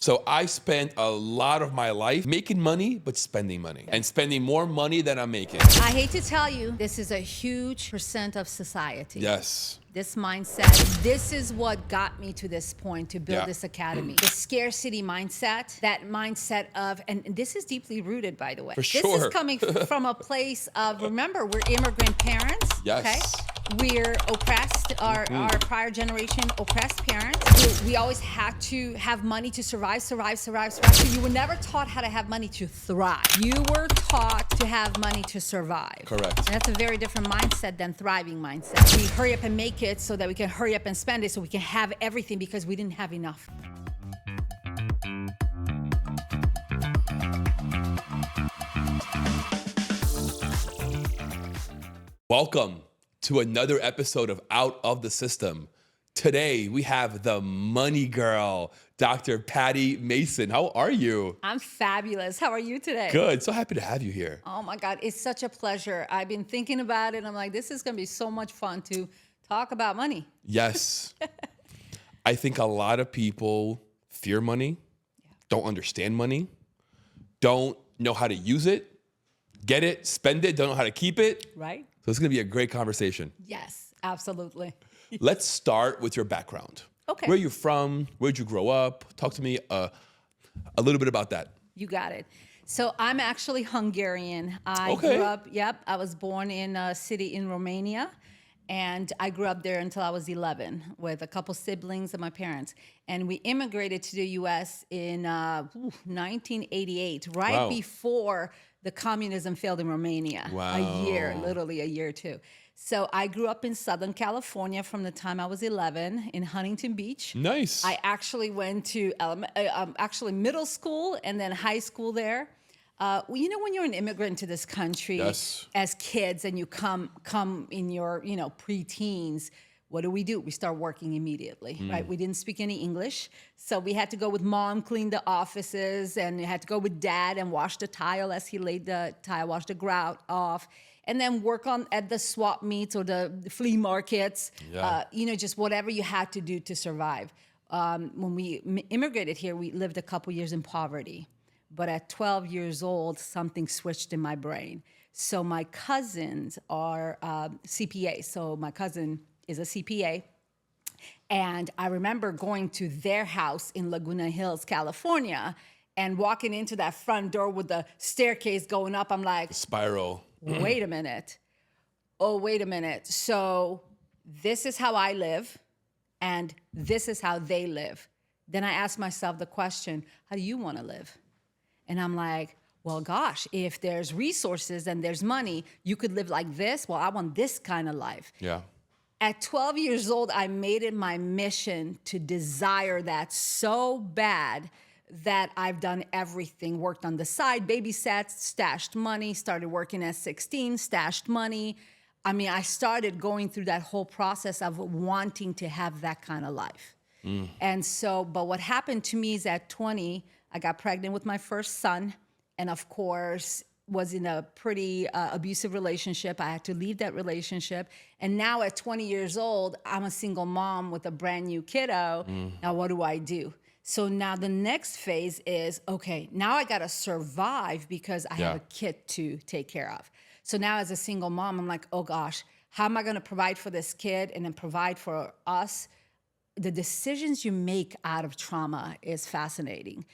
So I spent a lot of my life making money, but spending money and spending more money than I'm making. I hate to tell you, this is a huge percent of society. Yes. This mindset, this is what got me to this point to build this academy. The scarcity mindset, that mindset of, and this is deeply rooted, by the way. For sure. This is coming from a place of, remember, we're immigrant parents. Yes. Okay? We're oppressed, our prior generation oppressed parents. We always had to have money to survive. So you were never taught how to have money to thrive. You were taught to have money to survive. Correct. And that's a very different mindset than thriving mindset. We hurry up and make it so that we can hurry up and spend it so we can have everything because we didn't have enough. Welcome to another episode of Out of the System. Today, we have the money girl, Dr. Patty Mason. How are you? I'm fabulous. How are you today? Good. So happy to have you here. Oh my God, it's such a pleasure. I've been thinking about it. I'm like, this is going to be so much fun to talk about money. Yes. I think a lot of people fear money, don't understand money, don't know how to use it, get it, spend it, don't know how to keep it. Right? So it's going to be a great conversation. Yes, absolutely. Let's start with your background. Okay. Where are you from? Where'd you grow up? Talk to me a little bit about that. You got it. So I'm actually Hungarian. I Okay. grew up, I was born in a city in Romania. And I grew up there until I was 11 with a couple siblings and my parents. And we immigrated to the U.S. in 1988, right before the communism failed in Romania. Wow. A year, literally a year or two. So I grew up in Southern California from the time I was 11 in Huntington Beach. Nice. I actually went to middle school and then high school there. You know, when you're an immigrant to this country as kids and you come in your, preteens, what do? We start working immediately, right? We didn't speak any English. So we had to go with mom, clean the offices, and we had to go with dad and wash the tile as he laid the tile, wash the grout off, and then work at the swap meets or the flea markets, just whatever you had to do to survive. When we immigrated here, we lived a couple years in poverty. But at 12 years old, something switched in my brain. So my cousins are CPAs. So my cousin is a CPA. And I remember going to their house in Laguna Hills, California, and walking into that front door with the staircase going up. I'm like, Spiral. wait a minute. Oh, wait a minute. So this is how I live, and this is how they live. Then I asked myself the question, how do you want to live? And I'm like, well, gosh, if there's resources and there's money, you could live like this. Well, I want this kind of life. Yeah. At 12 years old, I made it my mission to desire that so bad that I've done everything. Worked on the side, babysat, stashed money, started working at 16, stashed money. I mean, I started going through that whole process of wanting to have that kind of life. And so, but what happened to me is at 20, I got pregnant with my first son, and of course, was in a pretty abusive relationship. I had to leave that relationship. And now at 20 years old, I'm a single mom with a brand new kiddo. Now, what do I do? So now the next phase is, okay, now I gotta survive because I have a kid to take care of. So now as a single mom, I'm like, oh gosh, how am I gonna provide for this kid and then provide for us? The decisions you make out of trauma is fascinating,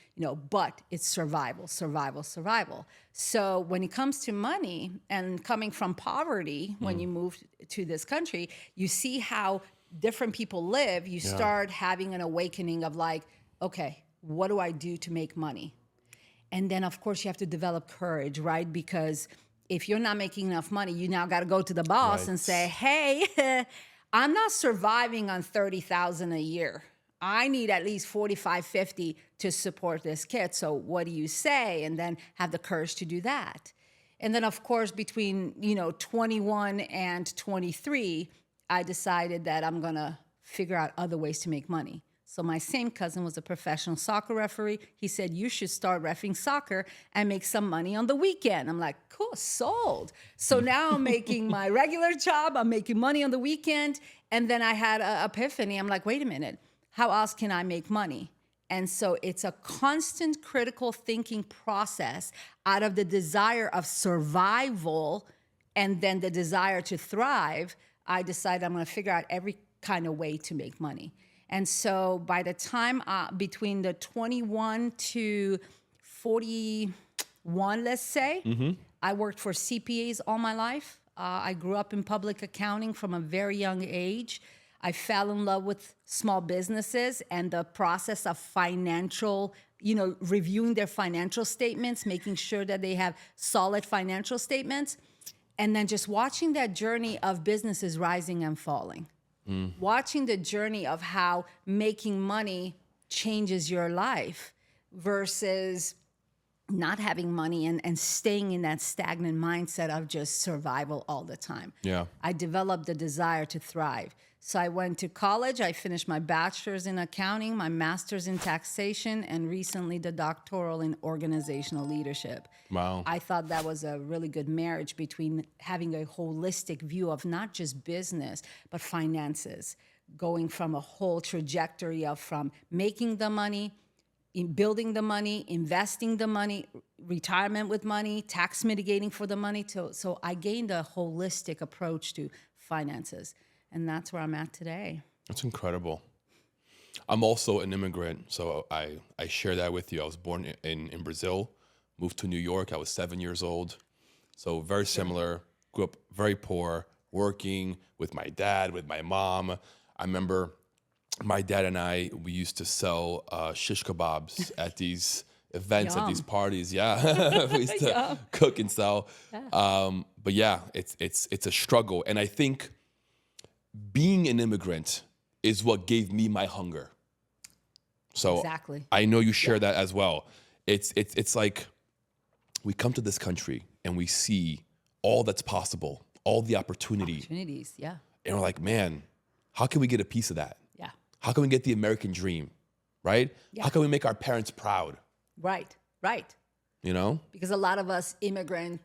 but it's survival. So when it comes to money and coming from poverty, when you move to this country, you see how different people live. You start having an awakening of like, okay, what do I do to make money? And then, of course, you have to develop courage, right? Because if you're not making enough money, you now got to go to the boss and say, hey, I'm not surviving on $30,000 a year. I need at least 45, 50 to support this kid. So what do you say? And then have the courage to do that. And then, of course, between 21 and 23, I decided that I'm going to figure out other ways to make money. So my same cousin was a professional soccer referee. He said, you should start reffing soccer and make some money on the weekend. I'm like, cool, sold. So now I'm making my regular job. I'm making money on the weekend. And then I had an epiphany. I'm like, wait a minute. How else can I make money? And so it's a constant critical thinking process out of the desire of survival and then the desire to thrive. I decided I'm going to figure out every kind of way to make money. And so by the time between the 21 to 41, let's say, I worked for CPAs all my life. I grew up in public accounting from a very young age. I fell in love with small businesses and the process of financial, reviewing their financial statements, making sure that they have solid financial statements, and then just watching that journey of businesses rising and falling. Watching the journey of how making money changes your life versus not having money and staying in that stagnant mindset of just survival all the time. Yeah. I developed the desire to thrive. So I went to college. I finished my bachelor's in accounting, my master's in taxation, and recently the doctoral in organizational leadership. Wow. I thought that was a really good marriage between having a holistic view of not just business, but finances, going from a whole trajectory of from making the money, in building the money, investing the money, retirement with money, tax mitigating for the money. So I gained a holistic approach to finances. And that's where I'm at today. That's incredible. I'm also an immigrant, so I share that with you. I was born in Brazil, moved to New York. I was 7 years old. So very similar, grew up very poor, working with my dad, with my mom. I remember my dad and we used to sell shish kebabs at these events, at these parties. Yeah, we used to cook and sell. Yeah. But yeah, it's a struggle. And I think being an immigrant is what gave me my hunger. So exactly. I know you share that as well. It's like we come to this country and we see all that's possible, all the Opportunities, yeah. And we're like, man, how can we get a piece of that? Yeah. How can we get the American dream, right? Yeah. How can we make our parents proud? Right. Because a lot of us immigrant,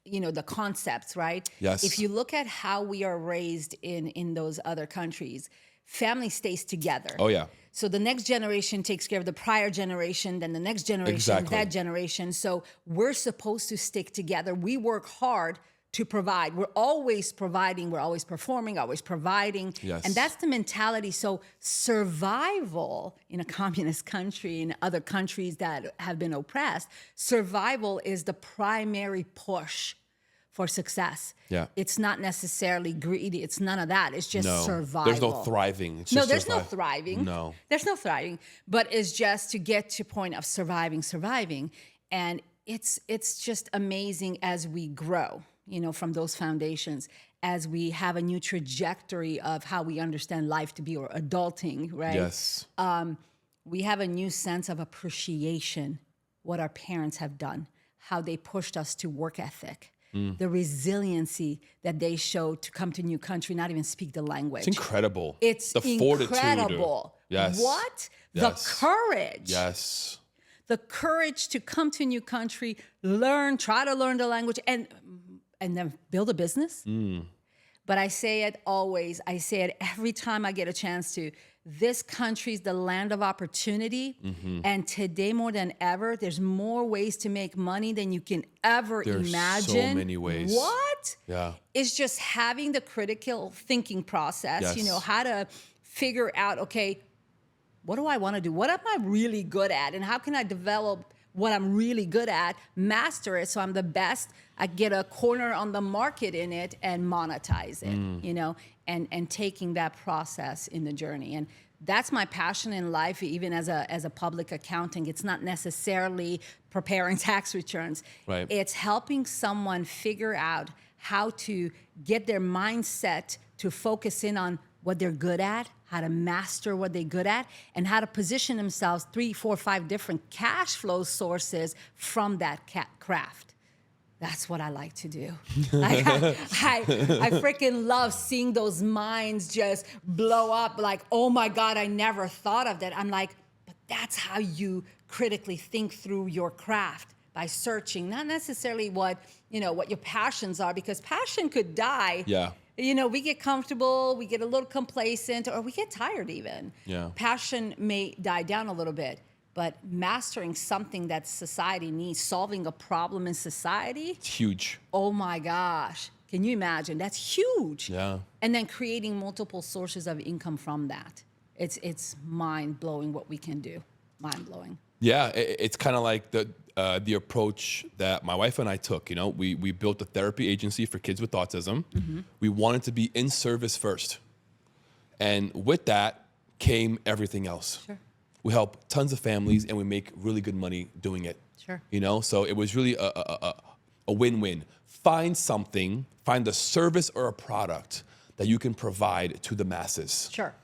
the concepts, right? Yes. If you look at how we are raised in those other countries, family stays together. Oh, yeah. So the next generation takes care of the prior generation, then the next generation, Exactly. that generation. So we're supposed to stick together. We work hard to provide. We're always providing. We're always performing, always providing. Yes. And that's the mentality. So survival in a communist country, in other countries that have been oppressed, survival is the primary push for success. Yeah. It's not necessarily greedy. It's none of that. It's just survival. There's no thriving. It's No, just there's no thriving. No. There's no thriving. But it's just to get to point of surviving. And it's just amazing as we grow, from those foundations, as we have a new trajectory of how we understand life to be, or adulting, right? Yes. We have a new sense of appreciation, what our parents have done, how they pushed us to work ethic, the resiliency that they showed to come to a new country, not even speak the language. It's incredible. It's the incredible. Fortitude. Yes. What? Yes. The courage. Yes. The courage to come to a new country, try to learn the language, and then build a business. But I say it always. I say it every time I get a chance to. This country's the land of opportunity. And today more than ever, there's more ways to make money than you can ever There's imagine. so many ways. What? Yeah. It's just having the critical thinking process, Yes. how to figure out, okay, what do I want to do? What am I really good at? And how can I develop what I'm really good at, master it so I'm the best, I get a corner on the market in it and monetize it, and taking that process in the journey. And that's my passion in life, even as a public accountant. It's not necessarily preparing tax returns. Right. It's helping someone figure out how to get their mindset to focus in on what they're good at, how to master what they're good at, and how to position themselves 3, 4, 5 different cash flow sources from that craft. That's what I like to do. Like I freaking love seeing those minds just blow up like, oh my God, I never thought of that. I'm like, but that's how you critically think through your craft, by searching, not necessarily what your passions are, because passion could die. Yeah. we get comfortable, we get a little complacent, or we get tired even. Yeah. Passion may die down a little bit, but mastering something that society needs, solving a problem in society, It's huge. oh my gosh. Can you imagine? That's huge. Yeah. And then creating multiple sources of income from that. It's mind-blowing what we can do. Mind-blowing. Yeah, it's kind of like the approach that my wife and I took. We built a therapy agency for kids with autism. Mm-hmm. We wanted to be in service first. And with that came everything else. Sure. We help tons of families and we make really good money doing it. Sure. So it was really a win-win. Find a service or a product that you can provide to the masses. Sure.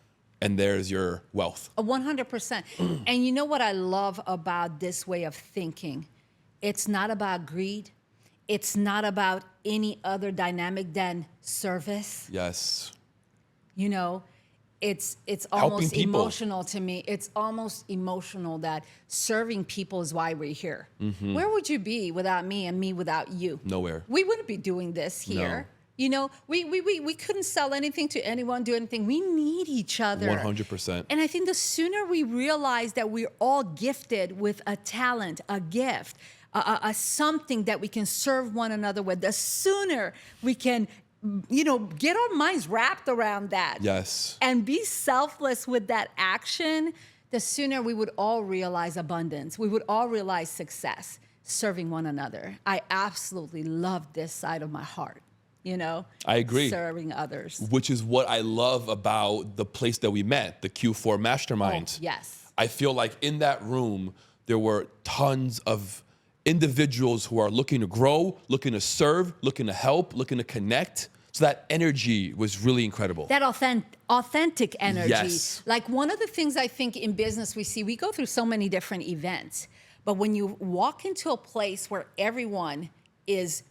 And there's your wealth. 100%. And you know what I love about this way of thinking? It's not about greed. It's not about any other dynamic than service. Yes. It's Helping almost people. emotional to me. It's almost emotional that serving people is why we're here. Mm-hmm. Where would you be without me and me without you? Nowhere. We wouldn't be doing this here. We couldn't sell anything to anyone, do anything. We need each other. 100%. And I think the sooner we realize that we're all gifted with a talent, a gift, a something that we can serve one another with, the sooner we can, get our minds wrapped around that. Yes. And be selfless with that action, the sooner we would all realize abundance. We would all realize success, serving one another. I absolutely love this side of my heart. I agree. Serving others. Which is what I love about the place that we met, the Q4 Mastermind. Oh, yes. I feel like in that room, there were tons of individuals who are looking to grow, looking to serve, looking to help, looking to connect. So that energy was really incredible. That authentic energy. Yes. Like one of the things I think in business we go through so many different events, but when you walk into a place where everyone is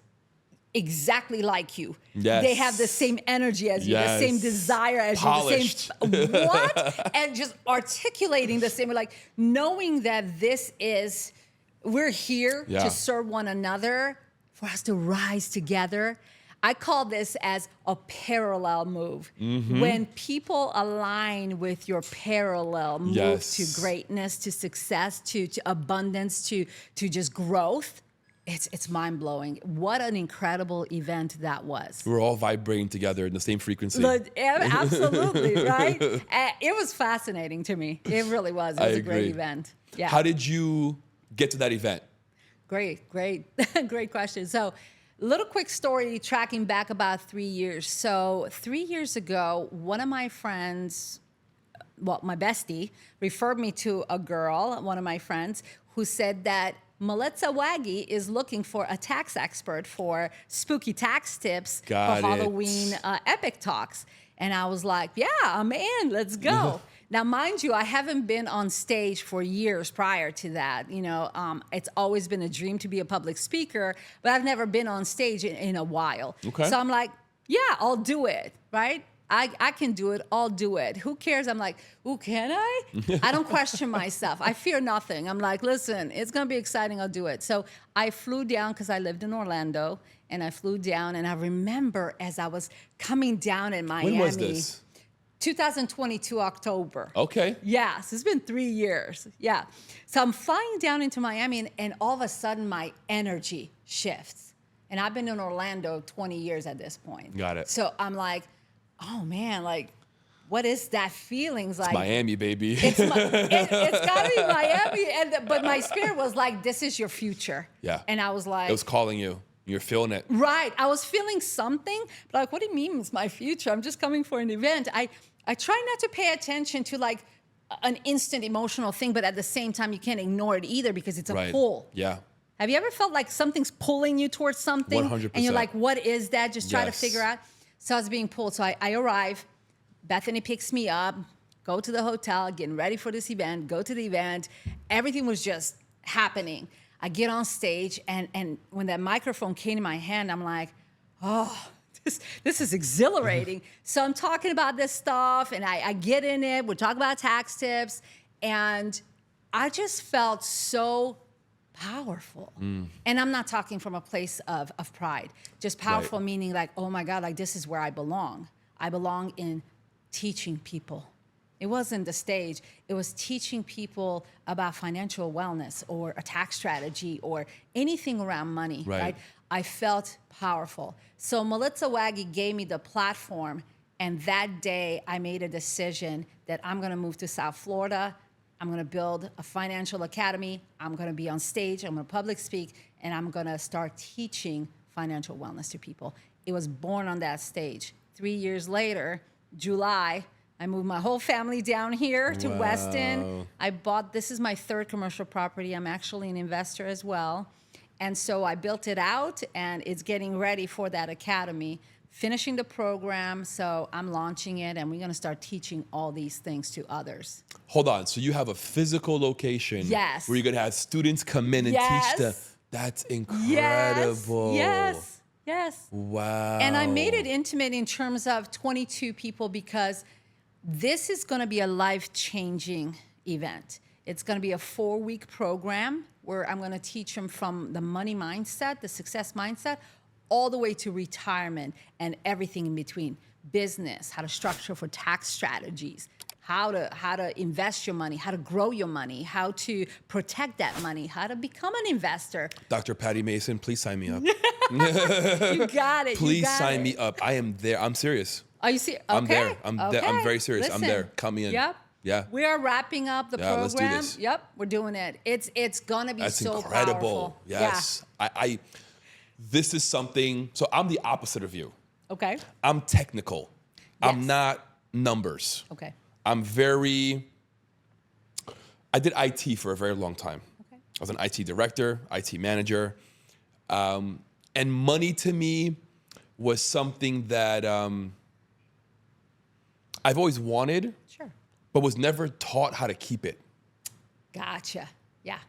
exactly like you. Yes. They have the same energy as you, Yes. the same desire as Polished. you, the same what? And just articulating the same, like knowing that we're here Yeah. to serve one another, for us to rise together. I call this as a parallel move. Mm-hmm. When people align with your parallel move Yes. to greatness, to success, to abundance, to just growth, it's mind-blowing. What an incredible event that was. We're all vibrating together in the same frequency. Absolutely, right? It was fascinating to me. It really was. It was a great agree. event. Yeah. How did you get to that event? Great question. So, little quick story tracking back about 3 years. So 3 years ago, one of my friends, my bestie, referred me to a girl, one of my friends, who said that Melissa Waggy is looking for a tax expert for spooky tax tips Got for it. Halloween epic talks. And I was like, yeah, I'm in, let's go. Now, mind you, I haven't been on stage for years prior to that. It's always been a dream to be a public speaker, but I've never been on stage in a while. Okay. So I'm like, yeah, I'll do it, right? I can do it. I'll do it. Who cares? I'm like, ooh, can I? I don't question myself. I fear nothing. I'm like, listen, it's going to be exciting. I'll do it. So I flew down because I lived in Orlando, and I flew down. And I remember as I was coming down in Miami. When was this? 2022 October. Okay. Yes, it's been 3 years. Yeah. So I'm flying down into Miami, and all of a sudden my energy shifts. And I've been in Orlando 20 years at this point. Got it. So I'm like, oh man, like, what is that feeling? Like Miami, baby. it's gotta be Miami. But my spirit was like, this is your future. Yeah. And I was like, It was calling you. You're feeling it. right. I was feeling something, but like, what do you mean it's my future? I'm just coming for an event. I try not to pay attention to like an instant emotional thing, but at the same time, you can't ignore it either because it's a Right. pull. Yeah. Have you ever felt like something's pulling you towards something? 100%. And you're like, what is that? Just try to Yes. figure out. So I was being pulled. So I arrive. Bethany picks me up, go to the hotel, getting ready for this event, go to the event. Everything was just happening. I get on stage, and when that microphone came in my hand, I'm like, oh, this is exhilarating. So I'm talking about this stuff, and I get in it. We're talking about tax tips, and I just felt so powerful. And I'm not talking from a place of pride, just powerful, meaning like, oh my God, like this is where I belong. I belong in teaching people. It wasn't the stage. It was teaching people about financial wellness or a tax strategy or anything around money, right? I felt powerful. So Melissa Waggy gave me the platform, and that day I made a decision that I'm gonna move to South Florida. I'm gonna build a financial academy. I'm gonna be on stage, I'm gonna public speak, and I'm gonna start teaching financial wellness to people. It was born on that stage. 3 years later, July, I moved my whole family down here to Weston. This is my third commercial property. I'm actually an investor as well. And so I built it out, and it's getting ready for that academy, finishing the program. So I'm launching it, and we're gonna start teaching all these things to others. Hold on, so you have a physical location where you're gonna have students come in and teach them. That's incredible. Yes. Wow. And I made it intimate in terms of 22 people because this is going to be a life-changing event. It's going to be a 4-week program where I'm going to teach them from the money mindset, the success mindset, all the way to retirement and everything in between. Business, how to structure for tax strategies, how to invest your money, how to grow your money, how to protect that money, how to become an investor. Dr. Patty Mason, please sign me up. You got it. Please sign me up. I am there. I'm serious. Are you serious? I'm there. I'm very serious. Listen, I'm there. Count me in. Yep. Yeah. We are wrapping up the program. Let's do this. Yep, we're doing it. It's gonna be so incredible. powerful. Yes. Yeah. This is something. So I'm the opposite of you. Okay. I'm technical. Yes. I'm not numbers. Okay. I did IT for a very long time. Okay. I was an IT director, IT manager. And money to me was something that I've always wanted, but was never taught how to keep it. Gotcha. Yeah.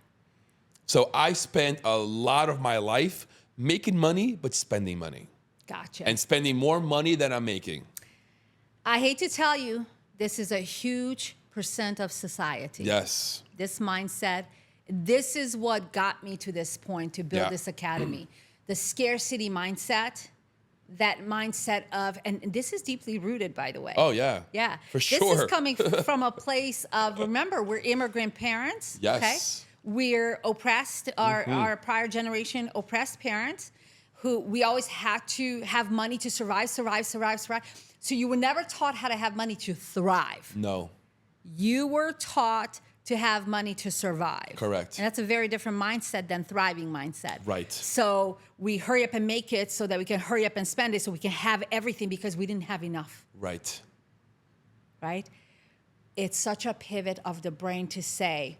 So I spent a lot of my life making money, but spending money. Gotcha. And spending more money than I'm making. I hate to tell you, this is a huge percent of society. Yes. This mindset, this is what got me to this point to build this academy. The scarcity mindset, that mindset of, and this is deeply rooted, by the way. Oh, yeah. Yeah. For sure. This is coming from a place of, remember, we're immigrant parents. Yes. Okay? We're oppressed, our prior generation oppressed parents who we always had to have money to survive. So you were never taught how to have money to thrive. No. You were taught to have money to survive. Correct. And that's a very different mindset than thriving mindset. Right. So we hurry up and make it so that we can hurry up and spend it so we can have everything because we didn't have enough. Right. Right? It's such a pivot of the brain to say,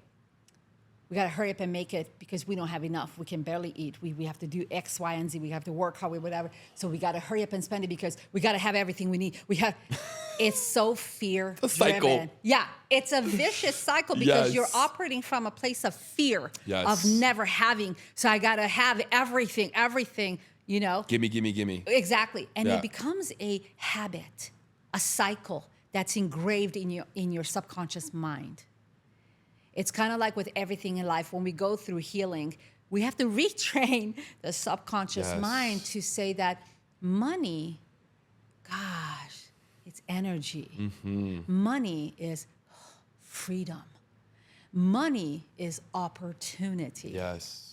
we got to hurry up and make it because we don't have enough. We can barely eat. We have to do X, Y, and Z. We have to work hard, whatever. So we got to hurry up and spend it because we got to have everything we need. It's so fear-driven. A cycle. Yeah, it's a vicious cycle because you're operating from a place of fear of never having. So I got to have everything, you know. Gimme. Exactly. And it becomes a habit, a cycle that's engraved in your subconscious mind. It's kind of like with everything in life. When we go through healing, we have to retrain the subconscious mind to say that money, gosh, it's energy. Mm-hmm. Money is freedom. Money is opportunity. Yes.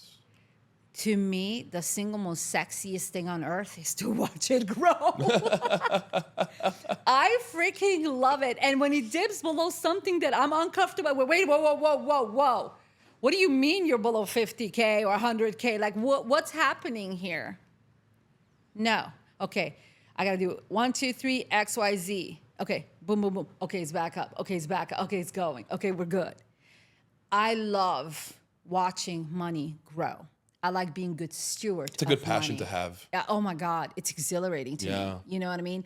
To me, the single most sexiest thing on earth is to watch it grow. I freaking love it. And when it dips below something that I'm uncomfortable with, wait, whoa. What do you mean you're below 50K or 100K? Like, what's happening here? No. Okay, I gotta do 1, 2, 3, X, Y, Z. Okay, boom. Okay, it's back up. Okay, it's back up. Okay, it's going. Okay, we're good. I love watching money grow. I like being good steward. It's a good passion to have. Yeah, oh my God, it's exhilarating to me. You know what I mean?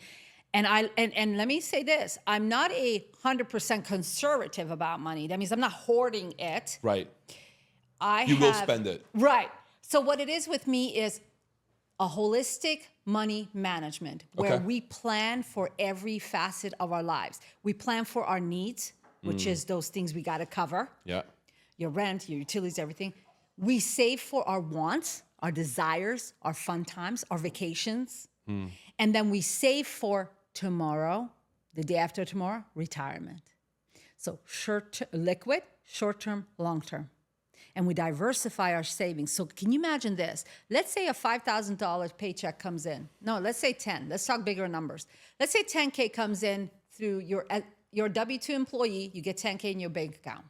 And let me say this: I'm not 100% conservative about money. That means I'm not hoarding it. Right. You will spend it. Right. So what it is with me is a holistic money management where we plan for every facet of our lives. We plan for our needs, which is those things we got to cover. Yeah. Your rent, your utilities, everything. We save for our wants, our desires, our fun times, our vacations. And then we save for tomorrow, the day after tomorrow, retirement. So liquid, short-term, long-term. And we diversify our savings. So can you imagine this? Let's say a $5,000 paycheck comes in. No, let's say 10. Let's talk bigger numbers. Let's say 10K comes in through your W-2 employee. You get 10K in your bank account.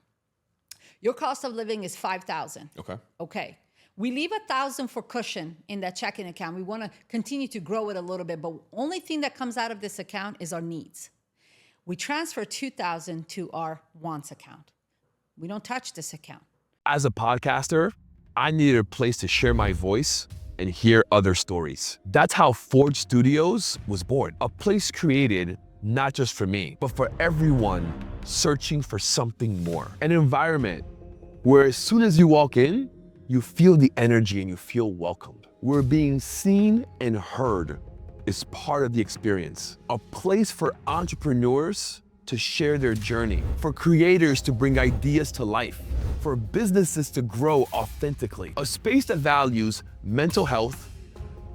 Your cost of living is $5,000. Okay. We leave $1,000 for cushion in that checking account. We want to continue to grow it a little bit, but only thing that comes out of this account is our needs. We transfer $2,000 to our wants account. We don't touch this account. As a podcaster, I needed a place to share my voice and hear other stories. That's how Forge Studios was born. A place created not just for me, but for everyone searching for something more. An environment where as soon as you walk in, you feel the energy and you feel welcomed. Where being seen and heard is part of the experience. A place for entrepreneurs to share their journey, for creators to bring ideas to life, for businesses to grow authentically. A space that values mental health,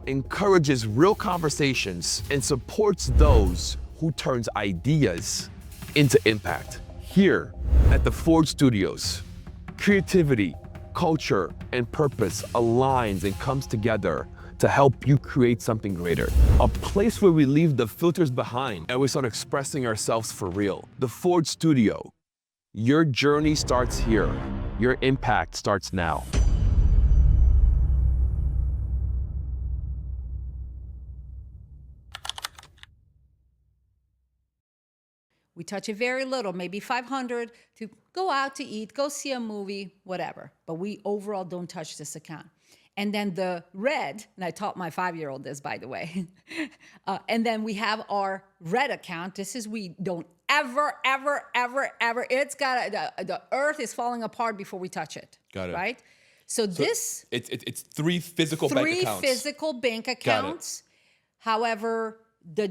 encourages real conversations, and supports those who turns ideas into impact. Here at the Forge Studios, creativity, culture, and purpose aligns and comes together to help you create something greater. A place where we leave the filters behind and we start expressing ourselves for real. The Forge Studio. Your journey starts here. Your impact starts now. We touch it very little, maybe 500 to go out to eat, go see a movie, whatever. But we overall don't touch this account. And then the red, and I taught my 5-year-old this, by the way. And then we have our red account. This is, we don't ever, it's got, the earth is falling apart before we touch it. Got it. Right? So this. It's three physical bank accounts. Three physical bank accounts. However, the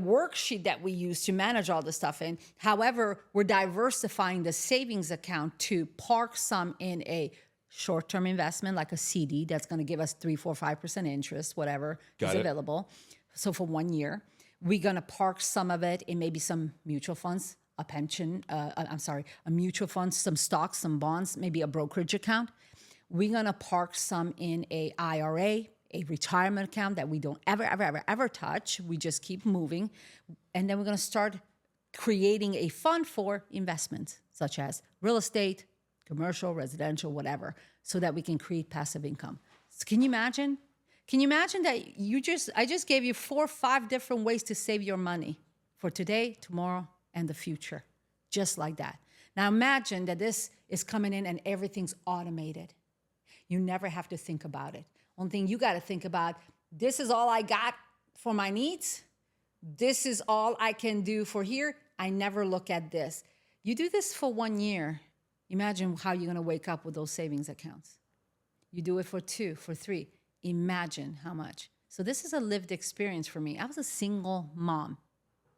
worksheet that we use to manage all the stuff in, however, we're diversifying the savings account to park some in a short-term investment like a CD that's going to give us 3, 4, 5% interest, whatever is available. So for 1 year, we're going to park some of it in maybe some mutual funds, a mutual fund, some stocks, some bonds, maybe a brokerage account. We're going to park some in a IRA, a retirement account that we don't ever touch. We just keep moving. And then we're going to start creating a fund for investments, such as real estate, commercial, residential, whatever, so that we can create passive income. So can you imagine? Can you imagine that I just gave you 4 or 5 different ways to save your money for today, tomorrow, and the future, just like that. Now imagine that this is coming in and everything's automated. You never have to think about it. One thing you got to think about, this is all I got for my needs. This is all I can do for here. I never look at this. You do this for 1 year. Imagine how you're going to wake up with those savings accounts. You do it for 2, for 3. Imagine how much. So this is a lived experience for me. I was a single mom.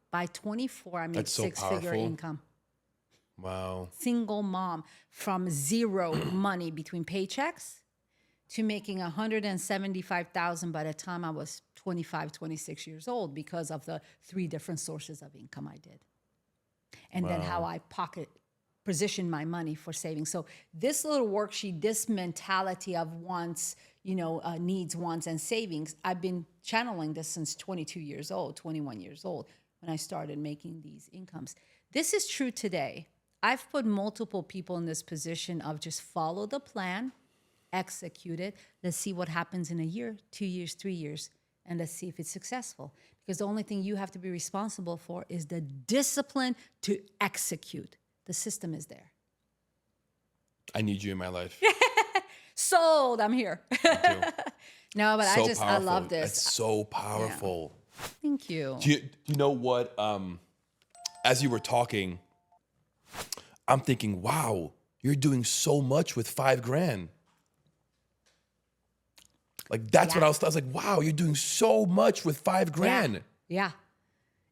By 24, I made six-figure income. Wow. Single mom, from zero money between paychecks to making $175,000 by the time I was 25, 26 years old because of the 3 different sources of income I did. And then how I position my money for saving. So this little worksheet, this mentality of wants, needs, wants, and savings, I've been channeling this since 22 years old, 21 years old, when I started making these incomes. This is true today. I've put multiple people in this position of just follow the plan, execute it. Let's see what happens in a year, 2 years, 3 years, and let's see if it's successful. Because the only thing you have to be responsible for is the discipline to execute. The system is there. I need you in my life. Sold. I'm here. No, but So I love this. It's so powerful. Yeah. Thank you. Do you know what? As you were talking, I'm thinking, wow, you're doing so much with $5,000. Like that's what I was like, wow, you're doing so much with $5,000. Yeah.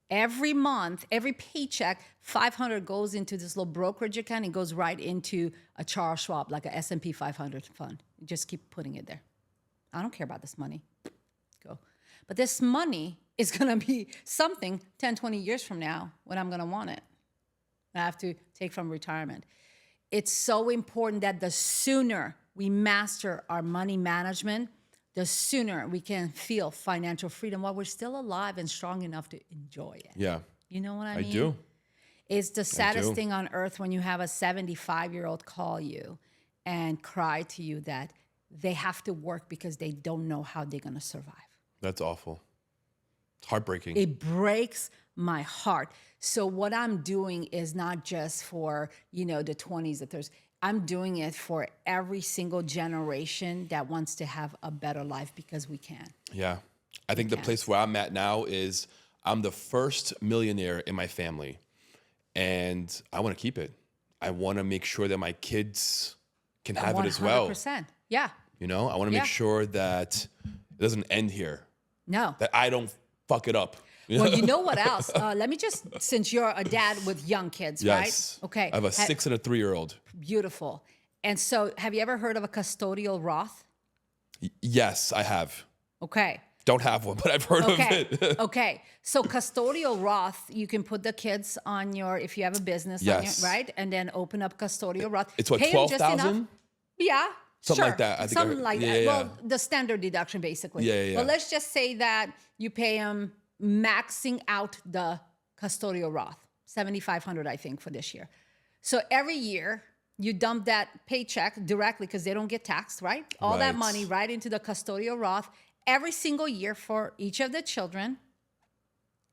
Every month, every paycheck, 500 goes into this little brokerage account. It goes right into a Charles Schwab, like a S&P 500 fund. You just keep putting it there. I don't care about this money. Go. But this money is going to be something 10, 20 years from now when I'm going to want it. I have to take from retirement. It's so important that the sooner we master our money management, the sooner we can feel financial freedom while we're still alive and strong enough to enjoy it. Yeah. You know what I mean? I do. It's the saddest thing on earth when you have a 75-year-old call you and cry to you that they have to work because they don't know how they're going to survive. That's awful. It's heartbreaking. It breaks my heart. So what I'm doing is not just for, the 20s, the 30s. I'm doing it for every single generation that wants to have a better life because we can. Yeah. I think the place where I'm at now is I'm the first millionaire in my family, and I want to keep it. I want to make sure that my kids can have it as well. 100%. Yeah. I want to make sure that it doesn't end here, No. that I don't fuck it up. Well, you know what else? Let me just, since you're a dad with young kids, Yes. right? Okay. I have a 6 and a 3-year-old. Beautiful. And so have you ever heard of a custodial Roth? Yes, I have. Okay. Don't have one, but I've heard of it. Okay. So custodial Roth, you can put the kids on if you have a business, Yes. right? And then open up custodial Roth. It's what, Pay 'em just enough. 12,000? Yeah. Something sure. like that. I think Something like yeah, that. yeah. Well, the standard deduction, basically. Yeah. But let's just say that you pay them maxing out the custodial Roth, $7,500, I think, for this year. So every year you dump that paycheck directly because they don't get taxed, right? All that Right. money right into the custodial Roth every single year for each of the children,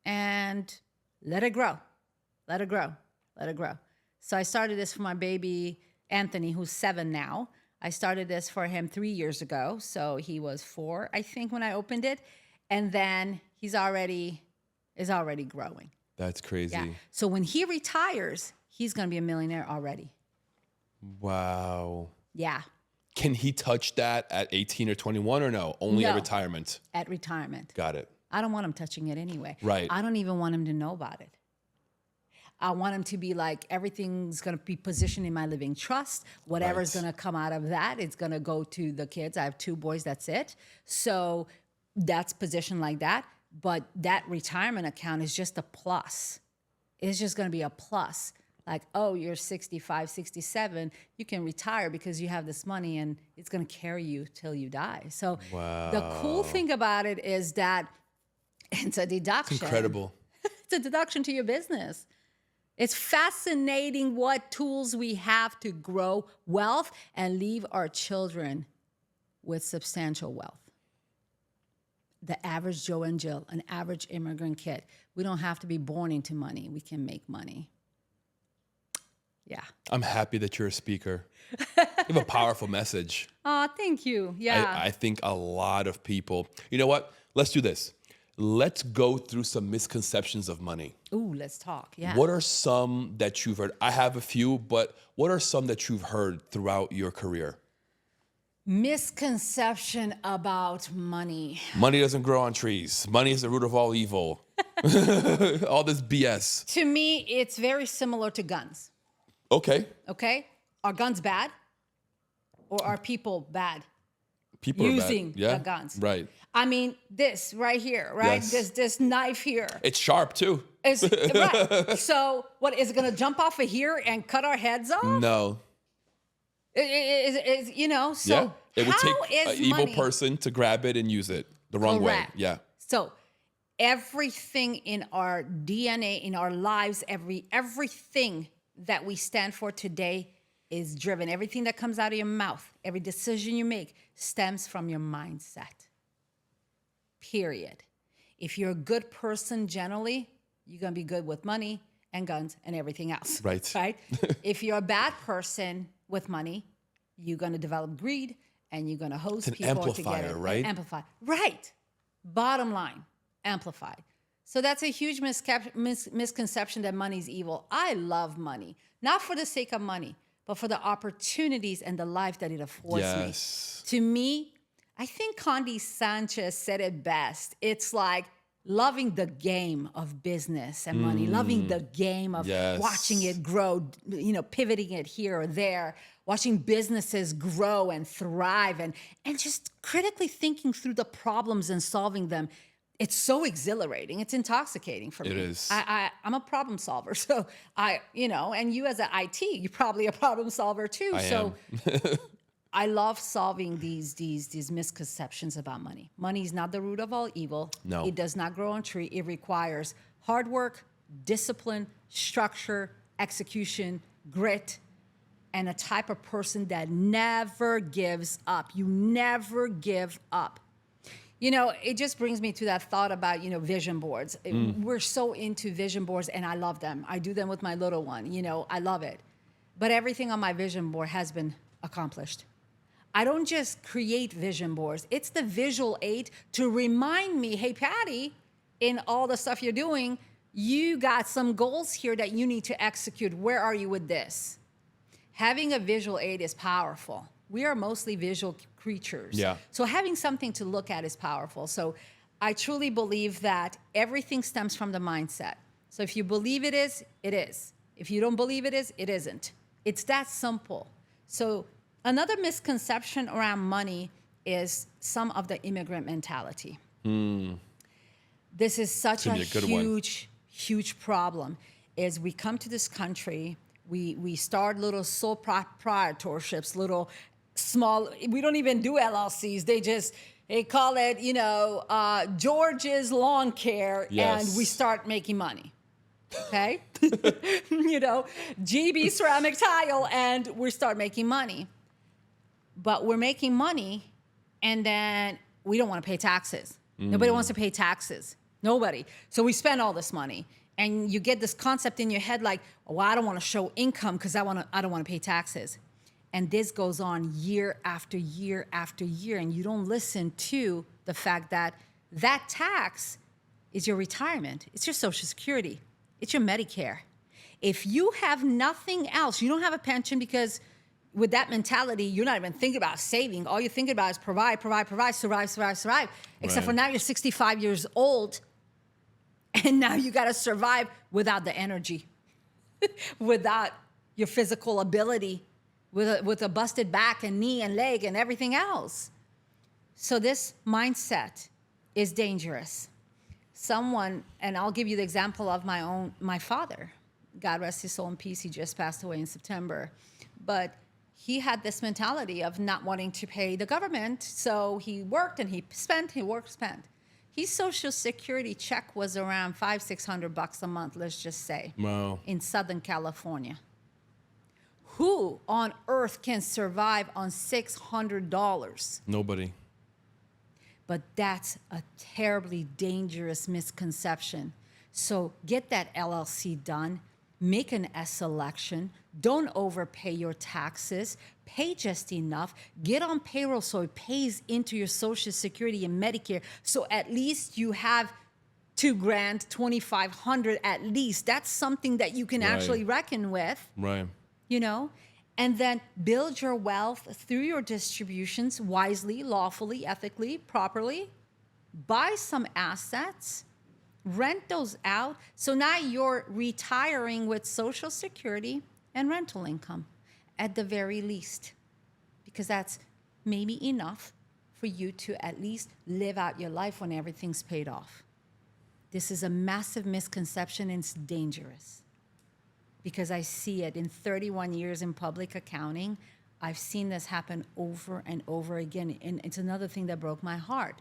and let it grow. Let it grow. Let it grow. So I started this for my baby Anthony, who's 7 now. I started this for him 3 years ago. So he was 4, I think, when I opened it. And then is already growing. That's crazy. Yeah. So when he retires, he's going to be a millionaire already. Wow. Yeah. Can he touch that at 18 or 21 or no? Only at No. retirement. At retirement. Got it. I don't want him touching it anyway. Right. I don't even want him to know about it. I want him to be like, everything's going to be positioned in my living trust. Whatever's Right. going to come out of that, it's going to go to the kids. I have 2 boys, that's it. So that's positioned like that. But that retirement account is just a plus. It's just going to be a plus. Like, oh, you're 65, 67, you can retire because you have this money and it's going to carry you till you die. So the cool thing about it is that it's a deduction. It's incredible. It's a deduction to your business. It's fascinating what tools we have to grow wealth and leave our children with substantial wealth. The average Joe and Jill, an average immigrant kid. We don't have to be born into money. We can make money. Yeah. I'm happy that you're a speaker. You have a powerful message. Oh, thank you. Yeah. I think a lot of people, you know what? Let's do this. Let's go through some misconceptions of money. Ooh, let's talk. Yeah. What are some that you've heard? I have a few, but what are some that you've heard throughout your career? Misconception about money. Money doesn't grow on trees. Money is the root of all evil. All this BS. To me, it's very similar to guns. Okay. Okay? Are guns bad? Or are people bad? People Using are bad. Yeah? the guns. Right. I mean, this right here, right? Yes. This knife here. It's sharp too. Is right. So what, is it gonna jump off of here and cut our heads off? No. So Yeah. It would how take an is evil money? person to grab it and use it the wrong way. Correct. Yeah. So everything in our DNA, in our lives, everything that we stand for today is driven. Everything that comes out of your mouth, every decision you make stems from your mindset. Period. If you're a good person generally, you're going to be good with money and guns and everything else. Right. Right? If you're a bad person with money, you're going to develop greed and you're going to host It's an people to get amplifier, it. right? Amplify. Right. Bottom line, amplify. So that's a huge misconception that money's evil. I love money, not for the sake of money, but for the opportunities and the life that it affords Yes. me. To me, I think Condi Sanchez said it best. It's like loving the game of business and money, loving the game of Yes. watching it grow, pivoting it here or there, watching businesses grow and thrive, and just critically thinking through the problems and solving them. It's so exhilarating. It's intoxicating for me. It is. I'm a problem solver. So and you as an IT, you're probably a problem solver too. I am. I love solving these misconceptions about money. Money is not the root of all evil. No. It does not grow on a tree. It requires hard work, discipline, structure, execution, grit, and a type of person that never gives up. You never give up. It just brings me to that thought about, vision boards. We're so into vision boards, and I love them. I do them with my little one. I love it. But everything on my vision board has been accomplished. I don't just create vision boards. It's the visual aid to remind me, hey, Patty, in all the stuff you're doing, you got some goals here that you need to execute. Where are you with this? Having a visual aid is powerful. We are mostly visual creatures. Yeah. So having something to look at is powerful. So I truly believe that everything stems from the mindset. So if you believe it is, it is. If you don't believe it is, it isn't. It's that simple. So another misconception around money is some of the immigrant mentality. This is such a huge problem. Is we come to this country, we start little sole proprietorships, little small, we don't even do LLCs. They call it, George's Lawn Care, Yes. and we start making money. Okay? GB Ceramic Tile, and we start making money. But we're making money, and then we don't want to pay taxes. Nobody wants to pay taxes. Nobody. So we spend all this money. And you get this concept in your head like, I don't want to show income because I don't want to pay taxes. And this goes on year after year after year. And you don't listen to the fact that that tax is your retirement. It's your Social Security. It's your Medicare. If you have nothing else, you don't have a pension, because with that mentality, you're not even thinking about saving. All you're thinking about is provide, survive. Except for now you're 65 years old, and now you got to survive without the energy, without your physical ability, with a busted back and knee and leg and everything else. So this mindset is dangerous. And I'll give you the example of my father. God rest his soul in peace. He just passed away in September. But he had this mentality of not wanting to pay the government. So he worked and he spent. His Social Security check was around $500-600 a month, let's just say. Wow. In Southern California. Who on earth can survive on $600? Nobody. But that's a terribly dangerous misconception. So get that LLC done. Make an S election. Don't overpay your taxes. Pay just enough. Get on payroll so it pays into your Social Security and Medicare. So at least you have $2,000, $2,500 at least. That's something that you can actually reckon with. Right. And then build your wealth through your distributions wisely, lawfully, ethically, properly. Buy some assets. Rent those out. So now you're retiring with Social Security and rental income at the very least, because that's maybe enough for you to at least live out your life when everything's paid off. This is a massive misconception, and it's dangerous, because I see it in 31 years in public accounting. I've seen this happen over and over again, and it's another thing that broke my heart.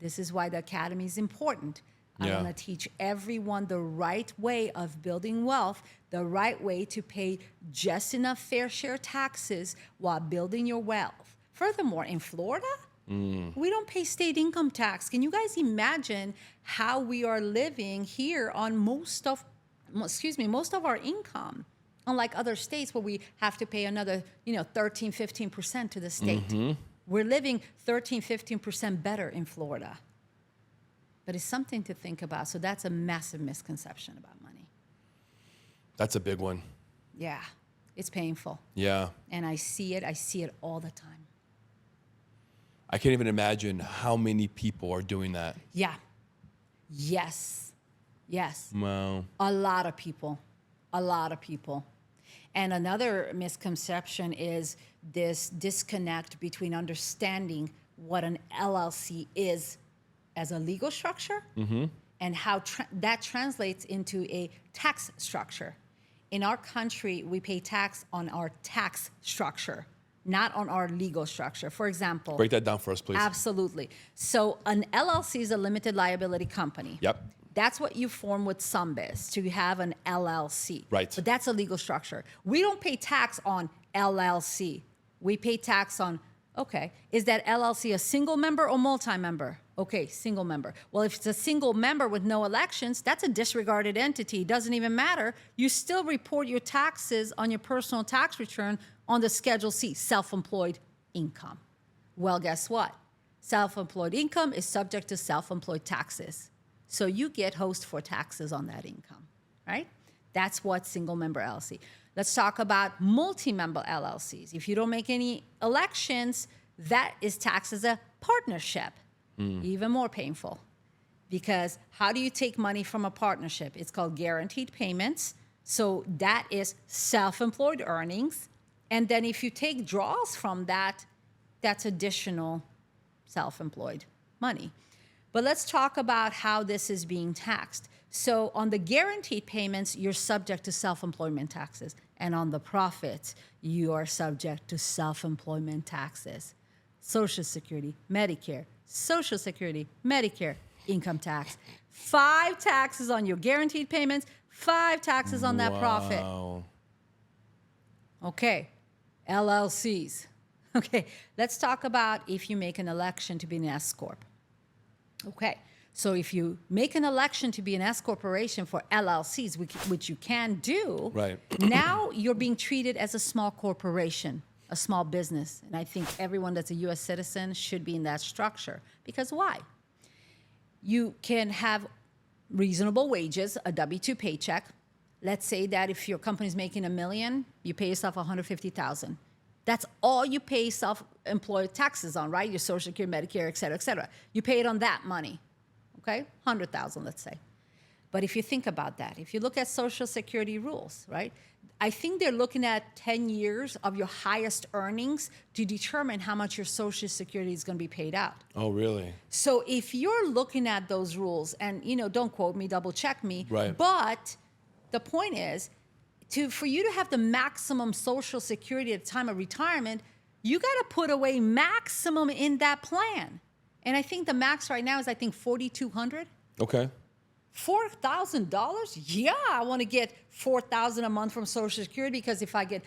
This is why the academy is important. I want to teach everyone the right way of building wealth, the right way to pay just enough fair share taxes while building your wealth. Furthermore, in Florida, we don't pay state income tax. Can you guys imagine how we are living here on most of our income? Unlike other states where we have to pay another, 13, 15% to the state. We're living 13, 15% better in Florida. But it's something to think about. So that's a massive misconception about money. That's a big one. Yeah, it's painful. Yeah. And I see it all the time. I can't even imagine how many people are doing that. Yeah. Yes. Yes. Wow. A lot of people. A lot of people. And another misconception is this disconnect between understanding what an LLC is as a legal structure and how that translates into a tax structure. In our country, we pay tax on our tax structure, not on our legal structure. For example, Break that down for us, please. absolutely. So an LLC is a limited liability company. Yep. That's what you form with SumBiz to have an LLC. Right. But that's a legal structure. We don't pay tax on LLC. We pay tax on, okay, is that LLC a single member or multi-member? Okay, single member. Well, if it's a single member with no elections, that's a disregarded entity. It doesn't even matter. You still report your taxes on your personal tax return on the Schedule C, self-employed income. Well, guess what? Self-employed income is subject to self-employed taxes. So you get host for taxes on that income, right? That's what single member LLC. Let's talk about multi-member LLCs. If you don't make any elections, that is taxed as a partnership. Even more painful. Because how do you take money from a partnership? It's called guaranteed payments. So that is self-employed earnings. And then if you take draws from that, that's additional self-employed money. But let's talk about how this is being taxed. So on the guaranteed payments, you're subject to self-employment taxes. And on the profits, you are subject to self-employment taxes. Social Security, Medicare, Social Security, Medicare, income tax. 5 taxes on your guaranteed payments, 5 taxes on that profit. Wow. Okay, LLCs. Okay, let's talk about if you make an election to be an S-Corp. Okay, so if you make an election to be an S corporation for LLCs, which you can do, Right. now you're being treated as a small corporation, a small business. And I think everyone that's a U.S. citizen should be in that structure. Because why? You can have reasonable wages, a W-2 paycheck. Let's say that if your company's making $1 million, you pay yourself $150,000. That's all you pay self-employed taxes on, right? Your Social Security, Medicare, et cetera, et cetera. You pay it on that money, okay? $100,000, let's say. But if you think about that, if you look at Social Security rules, right? I think they're looking at 10 years of your highest earnings to determine how much your Social Security is going to be paid out. Oh, really? So if you're looking at those rules, and don't quote me, double check me, Right. But the point is, for you to have the maximum Social Security at the time of retirement, you got to put away maximum in that plan. And I think the max right now is, I think, $4,200. Okay. $4,000? Yeah, I want to get $4,000 a month from Social Security, because if I get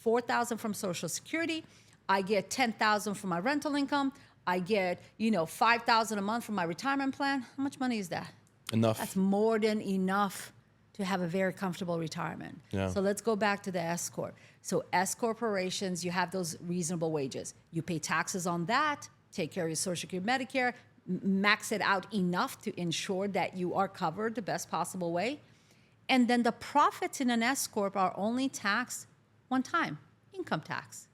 $4,000 from Social Security, I get $10,000 from my rental income, I get $5,000 a month from my retirement plan. How much money is that? Enough. That's more than enough to have a very comfortable retirement. Yeah. So let's go back to the S-Corp. So S corporations, you have those reasonable wages. You pay taxes on that, take care of your Social Security, Medicare, max it out enough to ensure that you are covered the best possible way. And then the profits in an S-Corp are only taxed one time, income tax.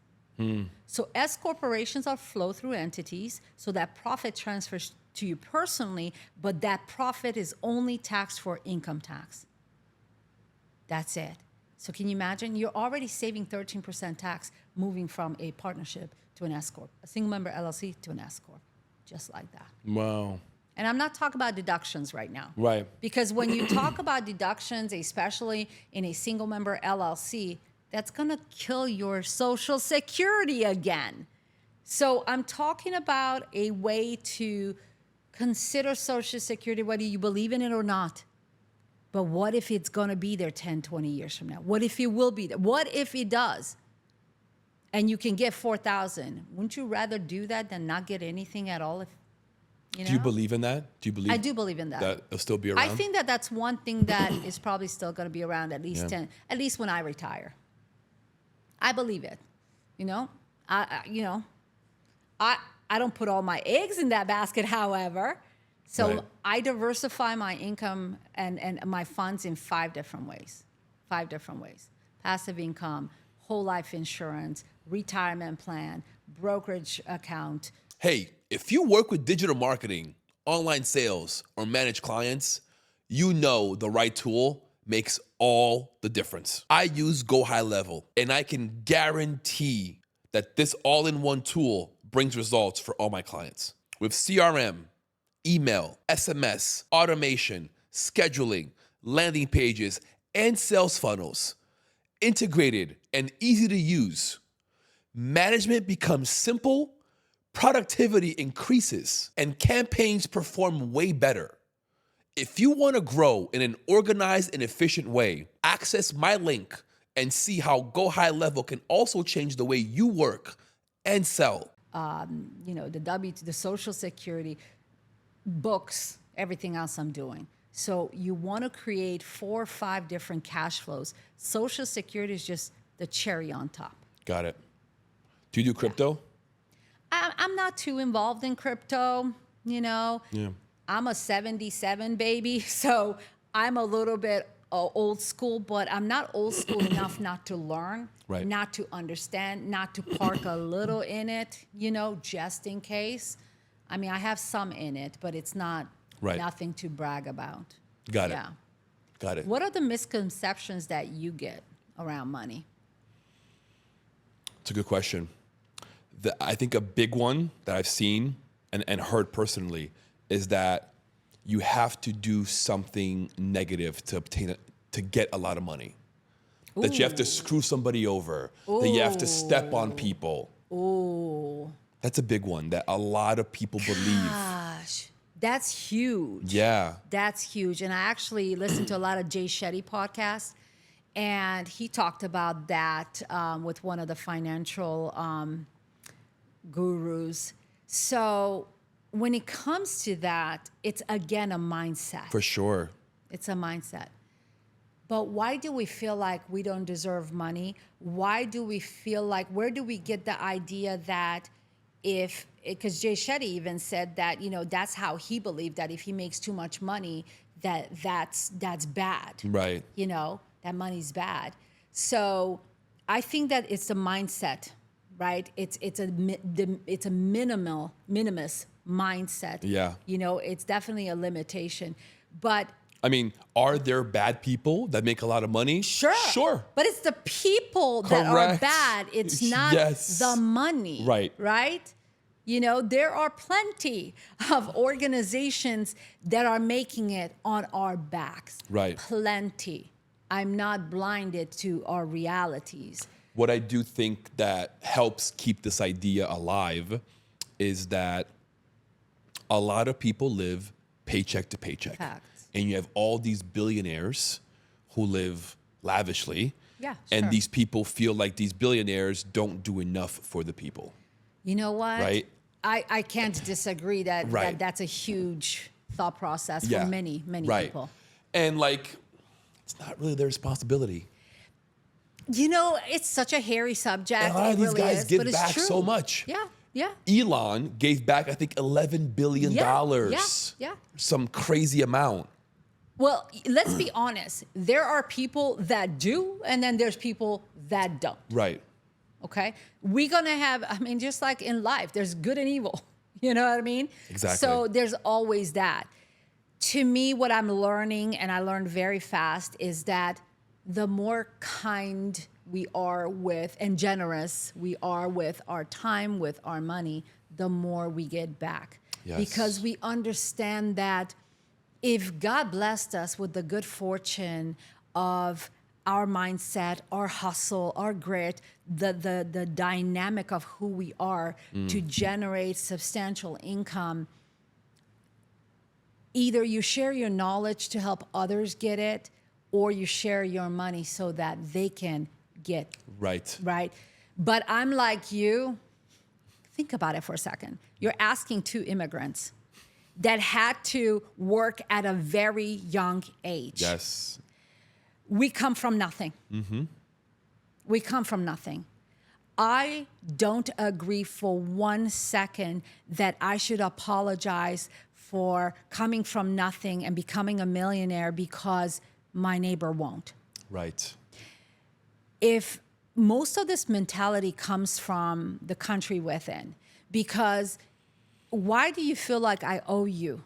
So S corporations are flow-through entities, so that profit transfers to you personally, but that profit is only taxed for income tax. That's it. So can you imagine? You're already saving 13% tax moving from a partnership to an S-Corp, a single-member LLC to an S-Corp, just like that. Wow. And I'm not talking about deductions right now. Right. Because when you talk about deductions, especially in a single-member LLC, that's going to kill your Social Security again. So I'm talking about a way to consider Social Security, whether you believe in it or not. But what if it's going to be there 10, 20 years from now? What if it will be there? What if it does? And you can get $4,000. Wouldn't you rather do that than not get anything at all? Do you believe in that? Do you believe? I do believe in that. That it'll still be around? I think that that's one thing that is probably still going to be around at least 10, at least when I retire. I believe it. I don't put all my eggs in that basket, however. So Right. I diversify my income and my funds in 5 different ways. 5 different ways. Passive income, whole life insurance, retirement plan, brokerage account. Hey, if you work with digital marketing online sales, or manage clients, you know the right tool makes all the difference. I use Go High Level, and I can guarantee that this all-in-one tool brings results for all my clients. With CRM, email, SMS, automation, scheduling, landing pages, and sales funnels, integrated and easy to use, management becomes simple, productivity increases, and campaigns perform way better. If you want to grow in an organized and efficient way, access my link and see how Go High Level can also change the way you work and sell. The Social Security, books, everything else I'm doing. So you want to create 4 or 5 different cash flows. Social Security is just the cherry on top. Got it. Do you do crypto? I'm not too involved in crypto, Yeah. I'm a 77 baby, so I'm a little bit old school, but I'm not old school enough not to learn, Right. not to understand, not to park a little in it, just in case. I mean, I have some in it, but it's not nothing to brag about. Got it. What are the misconceptions that you get around money? It's a good question. I think a big one that I've seen and heard personally is that you have to do something negative to get a lot of money. Ooh. That you have to screw somebody over. Ooh. That you have to step on people. Ooh. That's a big one that a lot of people believe. Gosh, that's huge. Yeah. That's huge. And I actually listened to a lot of Jay Shetty podcasts, and he talked about that with one of the financial gurus. So when it comes to that, it's again a mindset. For sure. It's a mindset. But why do we feel like we don't deserve money? Why do we feel like, where do we get the idea that because Jay Shetty even said that, that's how he believed that if he makes too much money, that's bad. Right. That money's bad. So I think that it's a mindset, right? It's a minimus mindset. Yeah. It's definitely a limitation. But I mean, are there bad people that make a lot of money? Sure. But it's the people that are bad. It's not the money. Right. Right? There are plenty of organizations that are making it on our backs. Right. Plenty. I'm not blinded to our realities. What I do think that helps keep this idea alive is that a lot of people live paycheck to paycheck. Facts. And you have all these billionaires who live lavishly. Yeah, and sure. these people feel like these billionaires don't do enough for the people. You know what? Right? I can't disagree that that's a huge thought process for many people. And it's not really their responsibility. It's such a hairy subject. And a lot of these guys give back so much. Yeah. Elon gave back, I think, $11 billion. Yeah. Some crazy amount. Well, let's be honest. There are people that do, and then there's people that don't. Right. Okay? We're going to have, just like in life, there's good and evil. You know what I mean? Exactly. So there's always that. To me, what I'm learning, and I learned very fast, is that the more kind we are with and generous we are with our time, with our money, the more we get back. Yes. Because we understand that if God blessed us with the good fortune of our mindset, our hustle, our grit, the dynamic of who we are to generate substantial income, either you share your knowledge to help others get it, or you share your money so that they can get right. But I'm like you. Think about it for a second. You're asking 2 immigrants that had to work at a very young age. Yes. We come from nothing. Mm-hmm. We come from nothing. I don't agree for 1 second that I should apologize for coming from nothing and becoming a millionaire because my neighbor won't. Right. If most of this mentality comes from the country within, because why do you feel like I owe you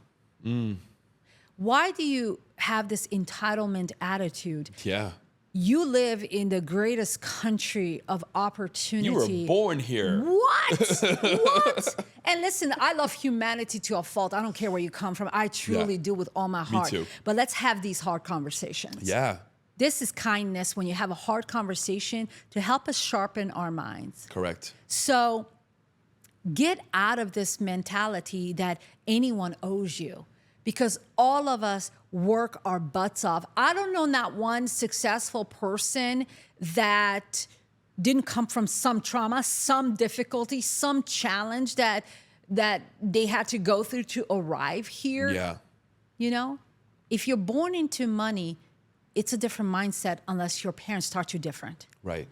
Why do you have this entitlement attitude? Yeah. You live in the greatest country of opportunity. You were born here. What? What? And listen, I love humanity to a fault. I don't care where you come from. I truly do with all my heart. too. But let's have these hard conversations. Yeah. This is kindness when you have a hard conversation to help us sharpen our minds. Correct. So get out of this mentality that anyone owes you, because all of us work our butts off. I don't know not one successful person that didn't come from some trauma, some difficulty, some challenge that they had to go through to arrive here. Yeah. You know, if you're born into money, it's a different mindset unless your parents taught you different. Right.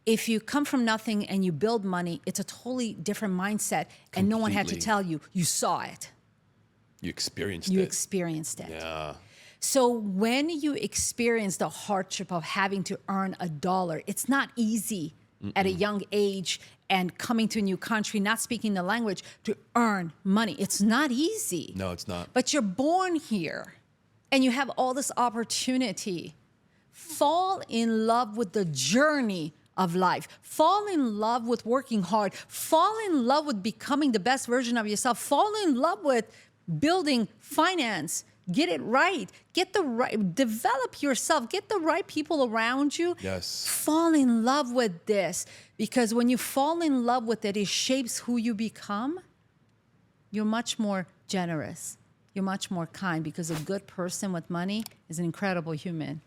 If you come from nothing and you build money, it's a totally different mindset, and no one had to Completely. tell you. You saw it. You experienced You it. experienced it. Yeah. So when you experience the hardship of having to earn $1, it's not easy at a young age and coming to a new country, not speaking the language, to earn money. It's not easy. No, it's not. But you're born here and you have all this opportunity. Fall in love with the journey of life. Fall in love with working hard. Fall in love with becoming the best version of yourself. Fall in love with building finance. Get it right. Develop yourself. Get the right people around you. Yes. Fall in love with this, because when you fall in love with it, it shapes who you become. You're much more generous. You're much more kind, because a good person with money is an incredible human.